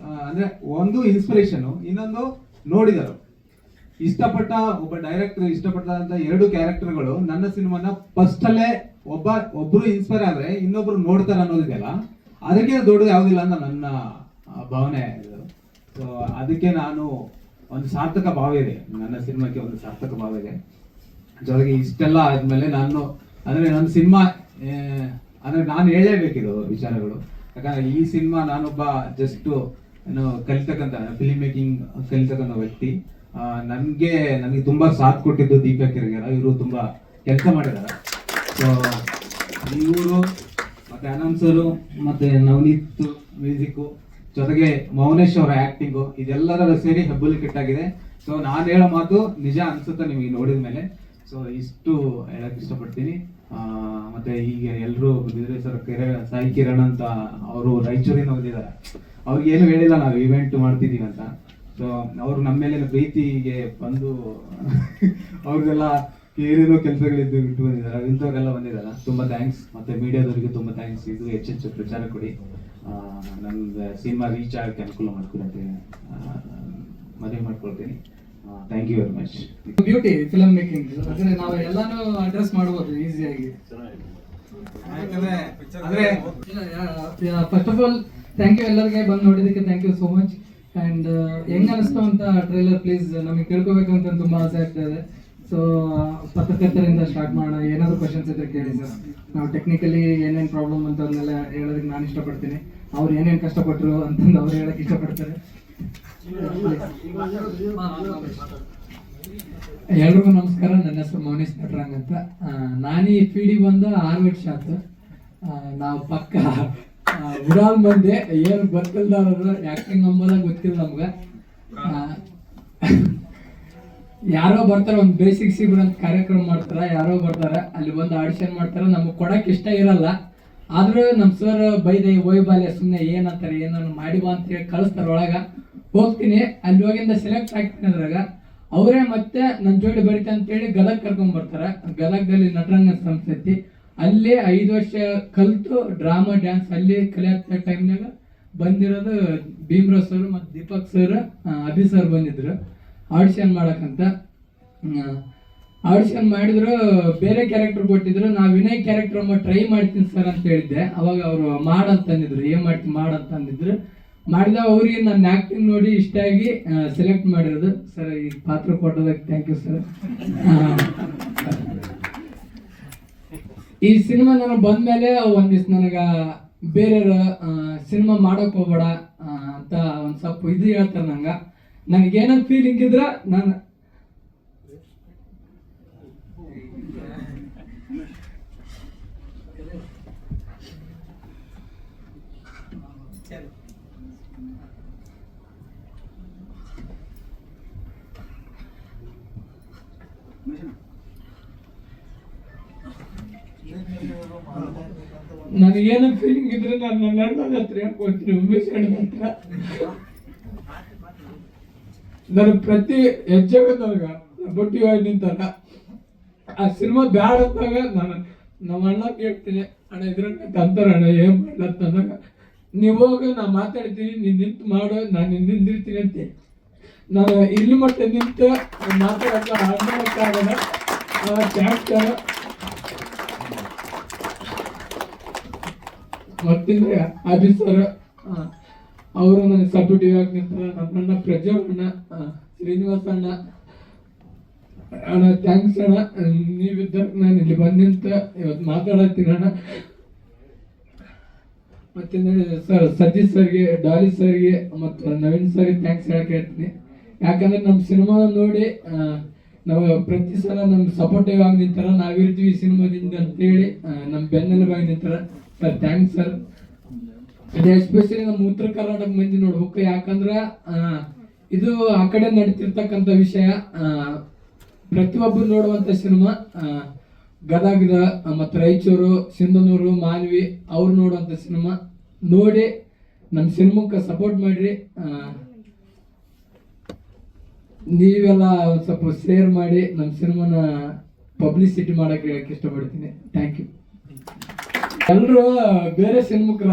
ಅಂದ್ರೆ ಒಂದು ಇನ್ಸ್ಪಿರೇಷನ್, ಇನ್ನೊಂದು ನೋಡಿದರು. ಇಷ್ಟಪಟ್ಟ ಒಬ್ಬ ಡೈರೆಕ್ಟರ್ ಇಷ್ಟಪಟ್ಟಂತ 2 ಕ್ಯಾರೆಕ್ಟರ್ಗಳು ನನ್ನ ಸಿನಿಮಾನ ಫಸ್ಟ್ ಅಲ್ಲೇ ಒಬ್ರು ಇನ್ಸ್ಪೈರ್ ಆದ್ರೆ ಇನ್ನೊಬ್ರು ನೋಡ್ತಾರೆ ಅನ್ನೋದಿದೆಯಲ್ಲ, ಅದಕ್ಕೆ ದೊಡ್ಡದು ಯಾವುದಿಲ್ಲ ಅಂತ ನನ್ನ ಭಾವನೆ ಇದು. ಸೊ ಅದಕ್ಕೆ ನಾನು ಒಂದು ಸಾರ್ಥಕ ಭಾವ ಇದೆ, ನನ್ನ ಸಿನಿಮಾಕ್ಕೆ ಒಂದು ಸಾರ್ಥಕ ಭಾವ ಇದೆ. ಜೊತೆಗೆ ಇಷ್ಟೆಲ್ಲ ಆದ್ಮೇಲೆ ಅಂದ್ರೆ ನನ್ನ ಸಿನಿಮಾ ಅಂದ್ರೆ ನಾನು ಹೇಳಲೇಬೇಕಿದು ವಿಚಾರಗಳು. ಯಾಕಂದ್ರೆ ಈ ಸಿನಿಮಾ ನಾನೊಬ್ಬ ಜಸ್ಟ್ ಕಲಿತಕ್ಕಂಥ ಫಿಲಿಂ ಮೇಕಿಂಗ್ ಕಲಿತಕ್ಕಂಥ ವ್ಯಕ್ತಿ. ನನಗೆ ತುಂಬಾ ಸಾಥ್ ಕೊಟ್ಟಿದ್ದು ದೀಪಕ್ ಕೆರಗೇರ. ಇವರು ತುಂಬಾ ಕೆಲಸ ಮಾಡಿದ್ದಾರೆ. ಸೊ ಇವರು ಮತ್ತೆ ಅನೌನ್ಸರು ಮತ್ತೆ ನವನೀತ್ ಮ್ಯೂಸಿಕ್, ಜೊತೆಗೆ ಮೌನೇಶ್ ಅವರ ಆಕ್ಟಿಂಗು, ಇದೆಲ್ಲರ ಸೇರಿ ಹೆಬ್ಬುಲಿಕಟ್ ಆಗಿದೆ. ಸೊ ನಾನು ಹೇಳೋ ಮಾತು ನಿಜ ಅನ್ಸುತ್ತೆ ನಿಮಗೆ ನೋಡಿದ ಮೇಲೆ. ಸೊ ಇಷ್ಟು ಹೇಳಕ್ ಇಷ್ಟಪಡ್ತೀನಿ. ಮತ್ತೆ ಈಗ ಎಲ್ಲರೂ ಸಾಯಿ ಕಿರಣ್ ಅಂತ ಅವರು ರಾಯಚೂರಿನ ಓದಿದ್ದಾರೆ. ಅವ್ರಿಗೆ ಏನು ಹೇಳಿಲ್ಲ ನಾವು ಇವೆಂಟ್ ಮಾಡ್ತಿದೀವಿ ಅಂತ. ಸೊ ಅವರು ನಮ್ಮ ಮೇಲಿನ ಪ್ರೀತಿಗೆ ಬಂದು ಅವ್ರಿಗೆಲ್ಲ ಏನೇನೋ ಕೆಲಸಗಳಿದ್ದು ಬಿಟ್ಟು ಬಂದಿದ್ದಾರೆ, ಇಂಥವ್ರೆಲ್ಲ ಬಂದಿದ್ದಾರೆ. ತುಂಬ ಥ್ಯಾಂಕ್ಸ್. ಮತ್ತು ಮೀಡಿಯಾದವರಿಗೆ ತುಂಬ ಥ್ಯಾಂಕ್ಸ್. ಇದು ಹೆಚ್ಚೆಚ್ಚು ಪ್ರಚಾರ ಕೊಡಿ, ನನ್ನ ಸಿನಿಮಾ ರೀಚ್ ಆಗೋಕ್ಕೆ ಅನುಕೂಲ ಮಾಡ್ಕೊಡಿ ಅಂತ ಮದುವೆ ಮಾಡ್ಕೊಳ್ತೀನಿ. Thank you very much. Beauty film making ಅಂದ್ರೆ ನಾವು ಎಲ್ಲಾನು ಅಡ್ರೆಸ್ ಮಾಡ್ಬೋದು ಈಸಿಯಾಗಿ. ಅಂದ್ರೆ first of all thank you ಎಲ್ಲರಿಗೆ ಬಂದು ನೋಡಿದ್ದಕ್ಕೆ, thank you so much. And ಹೆಂಗ್ ಅನಿಸ್ತು ಅಂತ ಟ್ರೈಲರ್ ಪ್ಲೀಸ್ ನಮಗೆ ತಿಳ್ಕೊಬೇಕಂತ ತುಂಬಾ ಆಸೆ ಆಗ್ತದೆ. ಸೊ ಪತ್ರಕರ್ತರಿಂದ ಸ್ಟಾರ್ಟ್ ಮಾಡೋಣ. ಏನಾದರೂ ಕ್ವಶನ್ಸ್ ಇದ್ರೆ ಕೇಳಿ ಸರ್. ನಾವು ಟೆಕ್ನಿಕಲಿ ಏನೇನು ಪ್ರಾಬ್ಲಮ್ ಅಂತ ಅದನ್ನೆಲ್ಲ ಹೇಳೋದಕ್ಕೆ ನಾನು ಇಷ್ಟಪಡ್ತೀನಿ. ಅವ್ರು ಏನೇನು ಕಷ್ಟಪಟ್ಟರು ಅಂತಂದು ಅವ್ರು ಹೇಳಕ್ಕೆ ಇಷ್ಟಪಡ್ತಾರೆ. ಎಲ್ರಿಗೂ ನಮಸ್ಕಾರ. ನನ್ನ ಹೆಸರು ಮೌನೇಶ್ ನಟರಂಗ್ ಅಂತ. ನಾನು ಈ ಫೀಲ್ಡಿಗೆ ಬಂದು 6 ವರ್ಷ ಆಯ್ತು. ನಾವು ಪಕ್ಕ ಉಡಾನ್ ಬಂದೆ, ಏನು ಗೊತ್ತಿಲ್ದವ್ರು ಆ್ಯಕ್ಟಿಂಗ್ ಅಂಬೋದಾಗ ಗೊತ್ತಿಲ್ಲ ನಮ್ಗೆ. ಯಾರೋ ಬರ್ತಾರೆ, ಒಂದು ಬೇಸಿಕ್ ಶಿಬಿರ ಅಂತ ಕಾರ್ಯಕ್ರಮ ಮಾಡ್ತಾರೆ, ಯಾರೋ ಬರ್ತಾರೆ, ಅಲ್ಲಿ ಬಂದು ಆಡಿಷನ್ ಮಾಡ್ತಾರೆ. ನಮಗೆ ಕೊಡಕ್ಕೆ ಇಷ್ಟ ಇರಲ್ಲ, ಆದ್ರೂ ನಮ್ಮ ಸರ್ ಬೈದೆ ಬಾಲ್ಯ ಸುಮ್ಮನೆ ಏನಂತಾರೆ ಏನನ್ನು ಮಾಡಿ ಬಾ ಅಂತ ಹೇಳಿ ಕಳಿಸ್ತಾರೆ. ಒಳಗೆ ಹೋಗ್ತೀನಿ, ಅಲ್ಲಿ ಹೋಗಿಂದ ಸೆಲೆಕ್ಟ್ ಆಗ್ತೀನಿ. ಅದ್ರಾಗ ಅವರೇ ಮತ್ತೆ ನನ್ನ ಜೋಡಿ ಬರೀತೆ ಅಂತೇಳಿ ಗದಗ್ ಕರ್ಕೊಂಡ್ ಬರ್ತಾರೆ. ಗದಗದಲ್ಲಿ ನಟರಂಗ ಸಂಸ್ಥೆ ಐತಿ, ಅಲ್ಲಿ 5 ವರ್ಷ ಕಲಿತು ಡ್ರಾಮಾ ಡ್ಯಾನ್ಸ್ ಅಲ್ಲಿ ಕಲಿಯೋ ಟೈಮ್ನಾಗ ಬಂದಿರೋದು ಭೀಮ್ರಾವ್ ಸರ್ ಮತ್ತು ದೀಪಕ್ ಸರ್, ಅಭಿ ಸರ್ ಬಂದಿದ್ರು ಆಡಿಷನ್ ಮಾಡಕ್ಕಂತ. ಆಡಿಷನ್ ಮಾಡಿದ್ರು, ಬೇರೆ ಕ್ಯಾರೆಕ್ಟರ್ ಕೊಟ್ಟಿದ್ರು. ನಾವು ವಿನಯ್ ಕ್ಯಾರೆಕ್ಟರ್ ಟ್ರೈ ಮಾಡ್ತೀನಿ ಸರ್ ಅಂತ ಹೇಳಿದ್ದೆ. ಅವಾಗ ಅವರು ಮಾಡಂತಂದಿದ್ರು, ಏನ್ ಮಾಡ್ತೀನಿ ಮಾಡಂತಂದಿದ್ರು. ಮಾಡಿದ ಅವ್ರಿಗೆ ನನ್ನ ಆ್ಯಕ್ಟಿಂಗ್ ನೋಡಿ ಇಷ್ಟ ಆಗಿ ಸೆಲೆಕ್ಟ್ ಮಾಡಿರೋದು. ಸರ್ ಈ ಪಾತ್ರ ಕೊಟ್ಟೋದಕ್ಕೆ ಥ್ಯಾಂಕ್ ಯು ಸರ್. ಈ ಸಿನಿಮಾ ನನಗೆ ಬಂದ್ಮೇಲೆ ಒಂದಿವ್ಸ ನನಗೆ ಬೇರೆಯವ್ರ ಸಿನಿಮಾ ಮಾಡೋಕೆ ಹೋಗ್ಬೇಡ ಅಂತ ಒಂದು ಸ್ವಲ್ಪ ಇದು ಹೇಳ್ತಾರೆ ನಂಗೆ. ನನಗೇನೋ ಫೀಲಿಂಗ್ ಇದ್ರೆ ನಾನು ನನಗೇನೋ ಫೀಲಿಂಗ್ ಇದ್ರೆ ನಾನು ನನ್ನ ಅಣ್ಣನ ಹತ್ರ ಹೇಳ್ಕೊಳ್ತೀನಿ, ಉಮೇಶ್ ಅಣ್ಣ ಹತ್ರ. ನನ್ನ ಪ್ರತಿ ಹೆಜ್ಜೆಗದಾಗ ಬೊಟ್ಟಿ ಹೋಗಿ ನಿಂತಾಗ ಆ ಸಿನಿಮಾ ಬ್ಯಾಡ ಅಂತಾಗ ನಾನು ನಮ್ಮ ಅಣ್ಣ ಕೇಳ್ತೀನಿ, ಅಣ್ಣ ಇದ್ರಂತ ಅಂತಾರ ಅಣ್ಣ ಏನ್ ಮಾಡ್ಲತ್ತಂದಾಗ ನೀವು ಹೋಗ ನಾ ಮಾತಾಡ್ತೀನಿ, ನೀನ್ ನಿಂತು ಮಾಡು, ನಾನು ನಿಂದಿರ್ತೀನಿ ಅಂತ. ನಾನು ಇಲ್ಲಿ ಮಟ್ಟ ನಿಂತು ಮಾತಾಡಕ್ಕ ಆಗಲ್ಲ. ಥ್ಯಾಂಕ್ಸ್. ಮತ್ತಿಂದ್ರೆ ಅಭಿ ಸರ್ ಅವರು ನನಗೆ ಸಪೋರ್ಟಿವ್ ಆಗಿ ನಿಂತಾರೆ. ನಮ್ಮ ಅಣ್ಣ ಪ್ರಜ್ವಲ್ ಅಣ್ಣ, ಶ್ರೀನಿವಾಸ ಅಣ್ಣ, ಅಣ್ಣ ಥ್ಯಾಂಕ್ಸ್ ಅಣ್ಣ. ನೀವಿದ್ದಾಗ ನಾನು ಇಲ್ಲಿ ಬಂದಿಂತ ಇವತ್ತು ಮಾತಾಡತ್ತೀನಿ ಅಣ್ಣ. ಮತ್ತೆ ಸರ್ ಸತೀಶ್ ಸರ್ಗೆ, ಡಾಲಿ ಸರ್ಗೆ ಮತ್ತು ನವೀನ್ ಸರ್ಗೆ ಥ್ಯಾಂಕ್ಸ್ ಹೇಳಕ್ಕೆ ಹೇಳ್ತೀನಿ. ಯಾಕಂದ್ರೆ ನಮ್ಮ ಸಿನಿಮಾ ನೋಡಿ ನಾವು ಪ್ರತಿ ಸಲ ನಮ್ಗೆ ಸಪೋರ್ಟಿವ್ ಆಗಿ ನಿಂತಾರ, ನಾವಿರ್ತೀವಿ ಸಿನಿಮಾದಿಂದ ಅಂತೇಳಿ ನಮ್ಮ ಬೆನ್ನೆಲುಬಾಗಿ ನಿಂತಾರ. Sir thanks sir. ಇದು ಎಸ್ಪೆಷಲಿ ನಮ್ಮ ಉತ್ತರ ಕರ್ನಾಟಕ ಮಂದಿ ನೋಡ್ಬೇಕು, ಯಾಕಂದ್ರ ಇದು ಆ ಕಡೆ ನಡೀತಿರ್ತಕ್ಕಂಥ ವಿಷಯ. ಪ್ರತಿಯೊಬ್ಬರು ನೋಡುವಂತ ಸಿನಿಮಾ. ಗದಗದ ಮತ್ತು ರಾಯಚೂರು, ಸಿಂಧನೂರು, ಮಾನ್ವಿ ಅವ್ರು ನೋಡುವಂತ ಸಿನಿಮಾ ನೋಡಿ ನಮ್ಮ ಸಿನಿಮಾಕ್ಕೆ ಸಪೋರ್ಟ್ ಮಾಡ್ರಿ. ನೀವೆಲ್ಲ ಒಂದು ಸ್ವಲ್ಪ ಶೇರ್ ಮಾಡಿ ನಮ್ಮ ಸಿನಿಮಾನ ಪಬ್ಲಿಸಿಟಿ ಮಾಡಕ್ಕೆ ಹೇಳಕ್ಕೆ ಇಷ್ಟಪಡ್ತೀನಿ. Thank you. ಎಲ್ಲರೂ ಬೇರೆ ಸಿನಿಮಾಕ್ಕೆ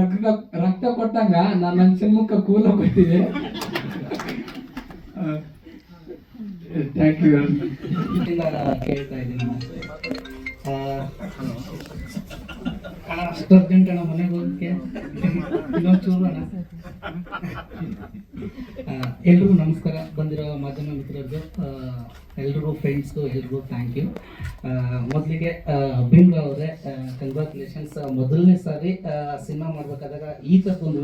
ರಕ್ತ ಕೊಟ್ಟಂಗ ನಾನು ನನ್ನ ಸಿನಿಮಾಕ್ಕೆ ಕೂಲ ಕೊಟ್ಟಿದ್ದೆ. Thank you. ಕೇಳ್ತಾ ಇದ್ದೀನಿ ಅಷ್ಟು ಅರ್ಜೆಂಟ್ ಅಣ್ಣ ಮನೆಗೆ ಹೋಗಕ್ಕೆ ಇನ್ನೊಂದು ಚೂರು ಅಣ್ಣ. ಎಲ್ರಿಗೂ ನಮಸ್ಕಾರ. ಬಂದಿರೋ ಮಾಧ್ಯಮ ಮಿತ್ರರಿಗೂ, ಎಲ್ರಿಗೂ ಫ್ರೆಂಡ್ಸ್ಗೂ ಎಲ್ರಿಗೂ ಥ್ಯಾಂಕ್ ಯು. ಮೊದಲಿಗೆ ಭೀಮ್ರಾವ್ ಅವರೇ ಕಂಗ್ರ್ಯಾಚುಲೇಷನ್ಸ್. ಮೊದಲನೇ ಸಾರಿ ಸಿನಿಮಾ ಮಾಡಬೇಕಾದಾಗ ಈ ಥರದೊಂದು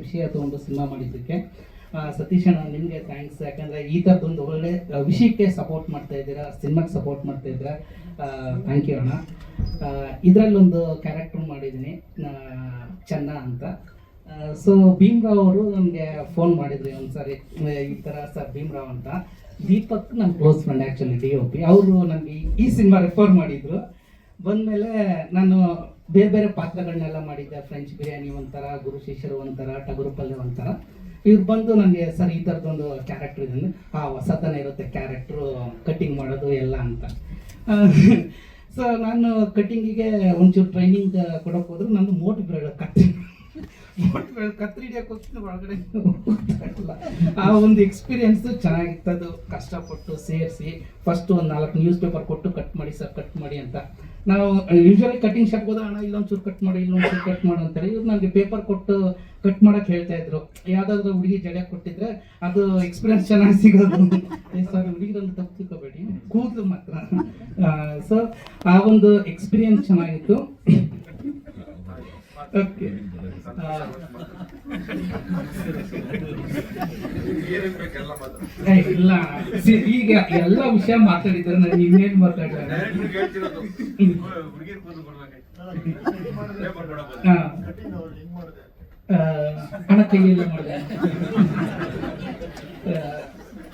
ವಿಷಯ ತಗೊಂಡು ಸಿನಿಮಾ ಮಾಡಿದ್ದಕ್ಕೆ ಸತೀಶ್ ಅಣ್ಣ ನಿಮಗೆ ಥ್ಯಾಂಕ್ಸ್. ಯಾಕಂದರೆ ಈ ಥರದೊಂದು ಒಳ್ಳೆ ವಿಷಯಕ್ಕೆ ಸಪೋರ್ಟ್ ಮಾಡ್ತಾ ಇದ್ದೀರಾ, ಸಿನಿಮಾಗೆ ಸಪೋರ್ಟ್ ಮಾಡ್ತಾ ಇದ್ದೀರಾ. ಥ್ಯಾಂಕ್ ಯು ಅಣ್ಣ. ಇದರಲ್ಲೊಂದು ಕ್ಯಾರೆಕ್ಟರ್ ಮಾಡಿದ್ದೀನಿ, ಚೆನ್ನ ಅಂತ. ಸೊ ಭೀಮ್ರಾವ್ ಅವರು ನಮಗೆ ಫೋನ್ ಮಾಡಿದ್ರಿ ಒಂದ್ಸಾರಿ, ಈ ಥರ ಸರ್ ಭೀಮ್ರಾವ್ ಅಂತ. ದೀಪಕ್ ನಮ್ಮ ಕ್ಲೋಸ್ ಫ್ರೆಂಡ್ ಆ್ಯಕ್ಚುಲಿ, DOP. ಅವರು ನನಗೆ ಈ ಸಿನಿಮಾ ರೆಫರ್ ಮಾಡಿದರು. ಬಂದಮೇಲೆ ನಾನು ಬೇರೆ ಬೇರೆ ಪಾತ್ರಗಳನ್ನೆಲ್ಲ ಮಾಡಿದ್ದೆ. ಫ್ರೆಂಚ್ ಬಿರಿಯಾನಿ ಒಂಥರ, ಗುರು ಶಿಷ್ಯರು ಒಂಥರ, ಟಗರು ಪಲ್ಯ ಒಂಥರ. ಇವ್ರು ಬಂದು ನನಗೆ ಸರ್ ಈ ಥರದ್ದೊಂದು ಕ್ಯಾರೆಕ್ಟರ್ ಇದೆ, ಹೊಸತನ ಇರುತ್ತೆ ಕ್ಯಾರೆಕ್ಟ್ರು, ಕಟ್ಟಿಂಗ್ ಮಾಡೋದು ಎಲ್ಲ ಅಂತ. ಸೊ ನಾನು ಕಟ್ಟಿಂಗಿಗೆ ಒಂಚೂರು ಟ್ರೈನಿಂಗ್ ಕೊಡೋಕೆ ಹೋದ್ರೆ ನಂದು ಮೋಟಿ ಬೆರಳು ಕತ್ರಿ ಹಿಡಿಯೋಕೆ ಹೋಗ್ತೀನಿ ಒಳಗಡೆ ಗೊತ್ತಾಗಲ್ಲ. ಆ ಒಂದು ಎಕ್ಸ್ಪೀರಿಯನ್ಸ್ ಚೆನ್ನಾಗಿತ್ತು. ಅದು ಕಷ್ಟಪಟ್ಟು ಸೇರಿಸಿ ಫಸ್ಟ್ ಒಂದು 4 ನ್ಯೂಸ್ ಪೇಪರ್ ಕೊಟ್ಟು ಕಟ್ ಮಾಡಿ ಸರ್ ಕಟ್ ಮಾಡಿ ಅಂತ. ನಾವು ಯೂಶ್ವಲಿ ಕಟಿಂಗ್ ಶಾಪ್ ಹೋದ ಅಣ್ಣ ಇಲ್ಲೊಂಚೂರು ಕಟ್ ಮಾಡಿ ಇಲ್ಲೊಂಚೂರು ಕಟ್ ಮಾಡು ಅಂತಾರೆ. ಇವ್ರು ನನಗೆ ಪೇಪರ್ ಕೊಟ್ಟು ಕಟ್ ಮಾಡೋಕೆ ಹೇಳ್ತಾ ಇದ್ರು. ಯಾವುದಾದ್ರೂ ಹುಡುಗಿ ಜಡೆ ಕೊಟ್ಟಿದ್ರೆ ಅದು ಎಕ್ಸ್ಪೀರಿಯನ್ಸ್ ಚೆನ್ನಾಗಿ ಸಿಗೋದು. ಸರ್ ಹುಡುಗಿರನ್ನು ತಪ್ಪು ತಿಳ್ಕೊಬೇಡಿ, ಕೂದಲು ಮಾತ್ರ. ಸೊ ಆ ಒಂದು ಎಕ್ಸ್ಪೀರಿಯನ್ಸ್ ಚೆನ್ನಾಗಿತ್ತು. ಓಕೆ, ಇಲ್ಲ ಈಗ ಎಲ್ಲ ವಿಷಯ ಮಾತಾಡಿದ್ರೆ ನಾನು ಇನ್ನೇನು ಮಾತಾಡಿದ್ರೆ ಹಣ ಕೈಯೆಲ್ಲ ಮಾಡಿದೆ.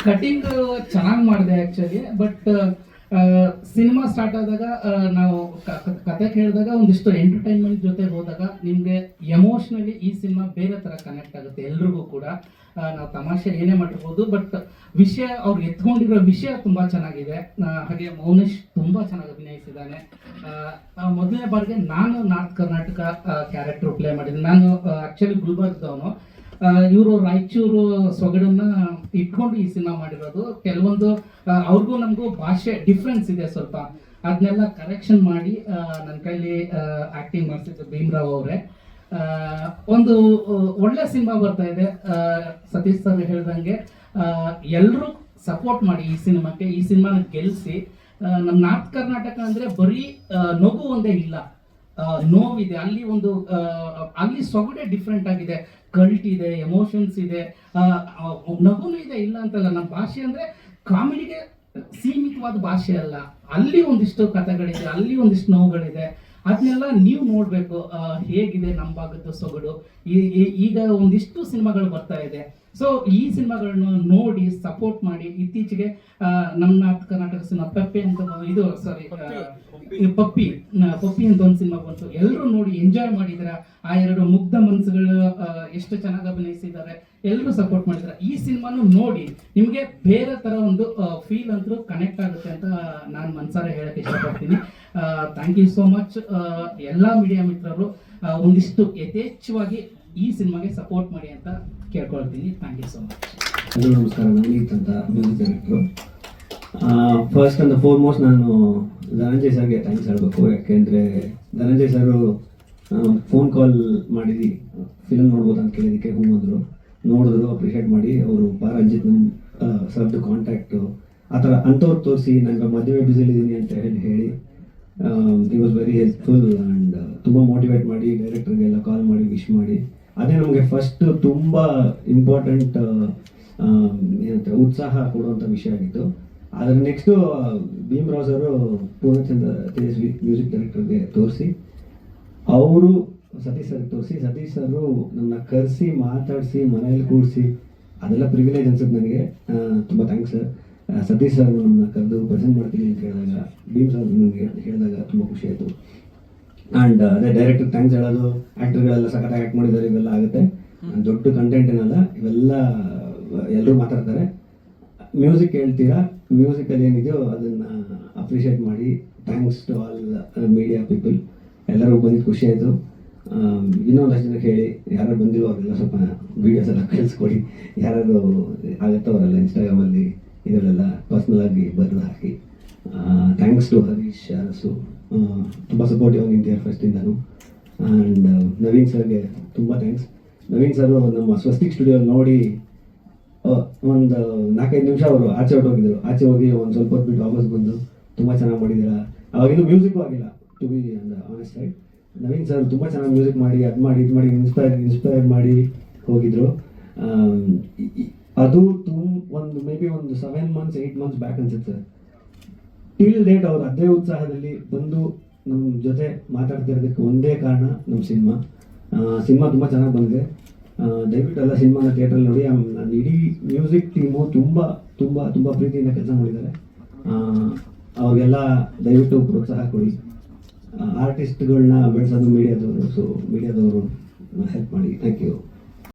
ಕಟಿಂಗ್ ಚೆನ್ನಾಗಿ ಮಾಡಿದೆ ಆ್ಯಕ್ಚುಲಿ. ಬಟ್ ಸಿನಿಮಾ ಸ್ಟಾರ್ಟ್ ಆದಾಗ ನಾವು ಕತೆ ಕೇಳಿದಾಗ ಒಂದಿಷ್ಟು ಎಂಟರ್ಟೈನ್ಮೆಂಟ್ ಜೊತೆ ಹೋದಾಗ ನಿಮಗೆ ಎಮೋಷ್ನಲಿ ಈ ಸಿನಿಮಾ ಬೇರೆ ಥರ ಕನೆಕ್ಟ್ ಆಗುತ್ತೆ ಎಲ್ರಿಗೂ ಕೂಡ. ನಾವು ತಮಾಷೆ ಏನೇ ಮಾಡಿರ್ಬೋದು, ಬಟ್ ವಿಷಯ ಅವ್ರು ಎತ್ಕೊಂಡಿರೋ ವಿಷಯ ತುಂಬ ಚೆನ್ನಾಗಿದೆ. ಹಾಗೆ ಮೌನೇಶ್ ತುಂಬ ಚೆನ್ನಾಗಿ ಅಭಿನಯಿಸಿದ್ದಾನೆ. ಮೊದಲನೇ ಬಾರಿಗೆ ನಾನು ನಾರ್ತ್ ಕರ್ನಾಟಕ ಕ್ಯಾರೆಕ್ಟರ್ ಪ್ಲೇ ಮಾಡಿದ್ದೀನಿ. ನಾನು ಆ್ಯಕ್ಚುಲಿ ಗುಲ್ಬರ್ಗದವನು. ಇವರು ರಾಯಚೂರು ಸೊಗಡನ್ನ ಇಟ್ಕೊಂಡು ಈ ಸಿನಿಮಾ ಮಾಡಿರೋದು. ಕೆಲವೊಂದು ಅವ್ರಿಗೂ ನಮಗೂ ಭಾಷೆ ಡಿಫ್ರೆನ್ಸ್ ಇದೆ ಸ್ವಲ್ಪ, ಅದನ್ನೆಲ್ಲ ಕರೆಕ್ಷನ್ ಮಾಡಿ ನನ್ನ ಕೈಲಿ ಆ್ಯಕ್ಟಿಂಗ್ ಮಾಡಿಸಿದ್ರು ಭೀಮ್ರಾವ್ ಅವರೇ. ಒಂದು ಒಳ್ಳೆ ಸಿನಿಮಾ ಬರ್ತಾ ಇದೆ. ಸತೀಶ್ ಸರ್ ಹೇಳ್ದಂಗೆ ಎಲ್ಲರೂ ಸಪೋರ್ಟ್ ಮಾಡಿ ಈ ಸಿನಿಮಾಕ್ಕೆ, ಈ ಸಿನಿಮಾನ ಗೆಲ್ಲಿಸಿ. ನಮ್ಮ ನಾರ್ತ್ ಕರ್ನಾಟಕ ಅಂದರೆ ಬರೀ ನಗು ಒಂದೇ ಇಲ್ಲ, ನೋವಿದೆ ಅಲ್ಲಿ. ಒಂದು ಅಲ್ಲಿ ಸೊಗಡೆ ಡಿಫ್ರೆಂಟ್ ಆಗಿದೆ, ಕಲ್ಟ್ ಇದೆ, ಎಮೋಷನ್ಸ್ ಇದೆ, ನಗುನು ಇದೆ, ಇಲ್ಲ ಅಂತಲ್ಲ. ನಮ್ಮ ಭಾಷೆ ಅಂದರೆ ಕಾಮಿಡಿಗೆ ಸೀಮಿತವಾದ ಭಾಷೆ ಅಲ್ಲ, ಅಲ್ಲಿ ಒಂದಿಷ್ಟು ಕಥೆಗಳಿದೆ, ಅಲ್ಲಿ ಒಂದಿಷ್ಟು ನೋವುಗಳಿದೆ. ಅದನ್ನೆಲ್ಲ ನೀವು ನೋಡಬೇಕು ಹೇಗಿದೆ ನಮ್ಮ ಭಾಗದ ಸೊಗಡು. ಈಗ ಒಂದಿಷ್ಟು ಸಿನಿಮಾಗಳು ಬರ್ತಾ ಇದೆ. ಸೊ ಈ ಸಿನಿಮಾಗಳನ್ನ ನೋಡಿ ಸಪೋರ್ಟ್ ಮಾಡಿ. ಇತ್ತೀಚೆಗೆ ನಮ್ಮ ನಾರ್ತ್ ಕರ್ನಾಟಕ ಸಿನಿಮಾ ಪಪ್ಪಿ ಅಂತ ಇದು ಸಾರಿ ಪಪ್ಪಿ ಅಂತ ಒಂದು ಸಿನಿಮಾ ಬಂತು. ಎಲ್ಲರೂ ನೋಡಿ ಎಂಜಾಯ್ ಮಾಡಿದಾರೆ. ಆ 2 ಮುಗ್ಧ ಮನಸ್ಸುಗಳು ಎಷ್ಟು ಚೆನ್ನಾಗಿ ಅಭಿನಯಿಸಿದ್ದಾರೆ, ಎಲ್ಲರೂ ಸಪೋರ್ಟ್ ಮಾಡಿದ್ದಾರೆ. ಈ ಸಿನಿಮಾನು ನೋಡಿ ನಿಮಗೆ ಬೇರೆ ಥರ ಒಂದು ಫೀಲ್ ಅಂತೂ ಕನೆಕ್ಟ್ ಆಗುತ್ತೆ ಅಂತ ನಾನು ಮನಸಾರೆ ಹೇಳಕ್ಕೆ ಇಷ್ಟಪಡ್ತೀನಿ. Thank you so much. ಎಲ್ಲ ಮೀಡಿಯಾ ಮಿತ್ರರು ಒಂದಿಷ್ಟು ಯಥೇಚ್ಛವಾಗಿ ಈ ಸಿನಿಮಾಗೆ ಸಪೋರ್ಟ್ ಮಾಡಿ ಅಂತ ಕೇಳ್ಕೊಳ್ತೀನಿ. Thank you so much. ಎಲ್ಲರೂ ನಮಸ್ಕಾರ. ನವನೀತ್ ಅಂತ music director. First and foremost ನಾನು ಧನಂಜಯ್ ಸರ್ಗೆ ಥ್ಯಾಂಕ್ಸ್ ಹೇಳಬೇಕು. ಯಾಕೆಂದರೆ ಧನಂಜಯ್ ಸರು ಫೋನ್ ಕಾಲ್ ಮಾಡಿದ್ದು ಫಿಲಮ್ ನೋಡ್ಬೋದು ಅಂತ ಕೇಳಿದ್ದಕ್ಕೆ ಅಂದರು. ನೋಡಿದ್ರು, ಅಪ್ರಿಷಿಯೇಟ್ ಮಾಡಿ ಅವರು ರಂಜಿತ್ ಸರ್ದು ಕಾಂಟ್ಯಾಕ್ಟು ಆ ಥರ ಅಂಥವ್ರು ತೋರಿಸಿ ನನಗೆ ಮದುವೆ ಬ್ಯುಸಿಲಿದ್ದೀನಿ ಅಂತ ಹೇಳಿ ಈ ವಾಸ್ ವೆರಿ ಹೆಲ್ಪ್ಫುಲ್ ಆ್ಯಂಡ್ ತುಂಬ ಮೋಟಿವೇಟ್ ಮಾಡಿ ಡೈರೆಕ್ಟರ್ಗೆಲ್ಲ ಕಾಲ್ ಮಾಡಿ ವಿಶ್ ಮಾಡಿ. ಅದೇ ನಮಗೆ ಫಸ್ಟ್ ತುಂಬ ಇಂಪಾರ್ಟೆಂಟ್ ಏನಂತಾರೆ ಉತ್ಸಾಹ ಕೊಡುವಂಥ ವಿಷಯ ಆಗಿತ್ತು. ಅದರ ನೆಕ್ಸ್ಟು ಭೀಮ್ರಾವ್ ಸರು ಪೂರ್ಣಚಂದ್ರ ತೇಜಸ್ವಿ ಮ್ಯೂಸಿಕ್ ಡೈರೆಕ್ಟರ್ಗೆ ತೋರಿಸಿ, ಅವರು ಸತೀಶ್ ಸರ್ಗೆ ತೋರಿಸಿ, ಸತೀಶ್ ಸರು ನನ್ನ ಕರೆಸಿ ಮಾತಾಡಿಸಿ ಮನೆಯಲ್ಲಿ ಕೂರಿಸಿ, ಅದೆಲ್ಲ ಪ್ರಿವಿಲೇಜ್ ಅನ್ಸುತ್ತೆ ನನಗೆ. ತುಂಬ ಥ್ಯಾಂಕ್ಸ್ ಸರ್. ಸತೀಶ್ ಸರ್ ನಮ್ಮನ್ನ ಕರೆದು ಪ್ರೆಸೆಂಟ್ ಮಾಡ್ತೀನಿ ಅಂತ ಹೇಳಿದಾಗ, ಭೀಮ್ ಸರ್ ನನಗೆ ಹೇಳಿದಾಗ ತುಂಬ ಖುಷಿ ಆಯಿತು. ಆ್ಯಂಡ್ ಅದೇ ಡೈರೆಕ್ಟರ್ ಥ್ಯಾಂಕ್ಸ್ ಹೇಳೋದು, ಆ್ಯಕ್ಟರ್ಗಳೆಲ್ಲ ಸಖತ್ತಾಗಿ ಆ್ಯಕ್ಟ್ ಮಾಡಿದ್ದಾರೆ, ಇವೆಲ್ಲ ಆಗುತ್ತೆ. ದೊಡ್ಡ ಕಂಟೆಂಟ್ ಏನಲ್ಲ, ಇವೆಲ್ಲ ಎಲ್ಲರೂ ಮಾತಾಡ್ತಾರೆ. ಮ್ಯೂಸಿಕ್ ಹೇಳ್ತೀರಾ, ಮ್ಯೂಸಿಕಲ್ಲಿ ಏನಿದೆಯೋ ಅದನ್ನು ಅಪ್ರಿಷಿಯೇಟ್ ಮಾಡಿ. Thanks to all media people. ಎಲ್ಲರೂ ಬಂದಿದ್ದು ಖುಷಿ ಆಯಿತು. ಇನ್ನೊಂದಷ್ಟು ಜನಕ್ಕೆ ಹೇಳಿ, ಯಾರು ಬಂದಿರೋ ಅವರೆಲ್ಲ ಸ್ವಲ್ಪ ವೀಡಿಯೋಸ್ ಎಲ್ಲ ಕಳಿಸ್ಕೊಡಿ. ಯಾರು ಆಗುತ್ತೋ ಅವರೆಲ್ಲ ಇನ್ಸ್ಟಾಗ್ರಾಮಲ್ಲಿ ಇದರಲ್ಲೆಲ್ಲ ಪರ್ಸ್ನಲಾಗಿ ಬರೆದು ಹಾಕಿ. ಥ್ಯಾಂಕ್ಸ್ ಟು ಹರೀಶ್ ಅರಸು, ತುಂಬ ಸಪೋರ್ಟಿವ್ ಆಗಿ ನಿಂತಿದ್ದಾರೆ ಫಸ್ಟಿಂದನು. ಆ್ಯಂಡ್ ನವೀನ್ ಸರ್ಗೆ ತುಂಬ ಥ್ಯಾಂಕ್ಸ್. ನವೀನ್ ಸರ್ ನಮ್ಮ ಸ್ವಸ್ತಿಕ್ ಸ್ಟುಡಿಯೋ ನೋಡಿ ಒಂದು 4-5 ನಿಮಿಷ ಅವರು ಆಚೆ ಹೊರಟೋಗಿದ್ರು. ಆಚೆ ಹೋಗಿ ಒಂದು ಸ್ವಲ್ಪ ಹೊತ್ತು ಬಿಟ್ಟು ವಾಪಸ್ ಬಂದು ತುಂಬ ಚೆನ್ನಾಗಿ ಮಾಡಿದ್ದೀರಾ. ಅವಾಗಿನ್ನೂ ಮ್ಯೂಸಿಕ್ಕು ಆಗಿಲ್ಲ, to be honest side. Naveen sir ತುಂಬ ಚೆನ್ನಾಗಿ ಮ್ಯೂಸಿಕ್ ಮಾಡಿ ಅದು ಮಾಡಿ ಇದು ಮಾಡಿ ಇನ್ಸ್ಪೈರ್ ಮಾಡಿ ಹೋಗಿದ್ರು. ಅದು ಒಂದು ಮೇ ಬಿ ಒಂದು 7 months 8 months ಬ್ಯಾಕ್ ಅನ್ಸುತ್ತೆ ಸರ್. ಟಿಲ್ ಡೇಟ್ ಅವ್ರು ಅದೇ ಉತ್ಸಾಹದಲ್ಲಿ ಬಂದು ನಮ್ಮ ಜೊತೆ ಮಾತಾಡ್ತಿರೋದಕ್ಕೆ ಒಂದೇ ಕಾರಣ ನಮ್ಮ ಸಿನಿಮಾ ತುಂಬ ಚೆನ್ನಾಗಿ ಬಂದಿದೆ. ದಯವಿಟ್ಟು ಎಲ್ಲ ಸಿನಿಮಾನ ಥಿಯೇಟ್ರಲ್ಲಿ ನೋಡಿ. ನಾನು ಇಡೀ ಮ್ಯೂಸಿಕ್ ಟೀಮು ತುಂಬ ತುಂಬ ತುಂಬ ಪ್ರೀತಿಯಿಂದ ಕೆಲಸ ಮಾಡಿದ್ದಾರೆ. ಅವ್ರಿಗೆಲ್ಲ ದಯವಿಟ್ಟು ಪ್ರೋತ್ಸಾಹ ಕೊಡಿ. ಆರ್ಟಿಸ್ಟ್ಗಳನ್ನ ಬೆಳೆಸೋದು ಮೀಡಿಯಾದವರು, ಸೊ ಮೀಡಿಯಾದವರು ಹೆಲ್ಪ್ ಮಾಡಿ. Thank you.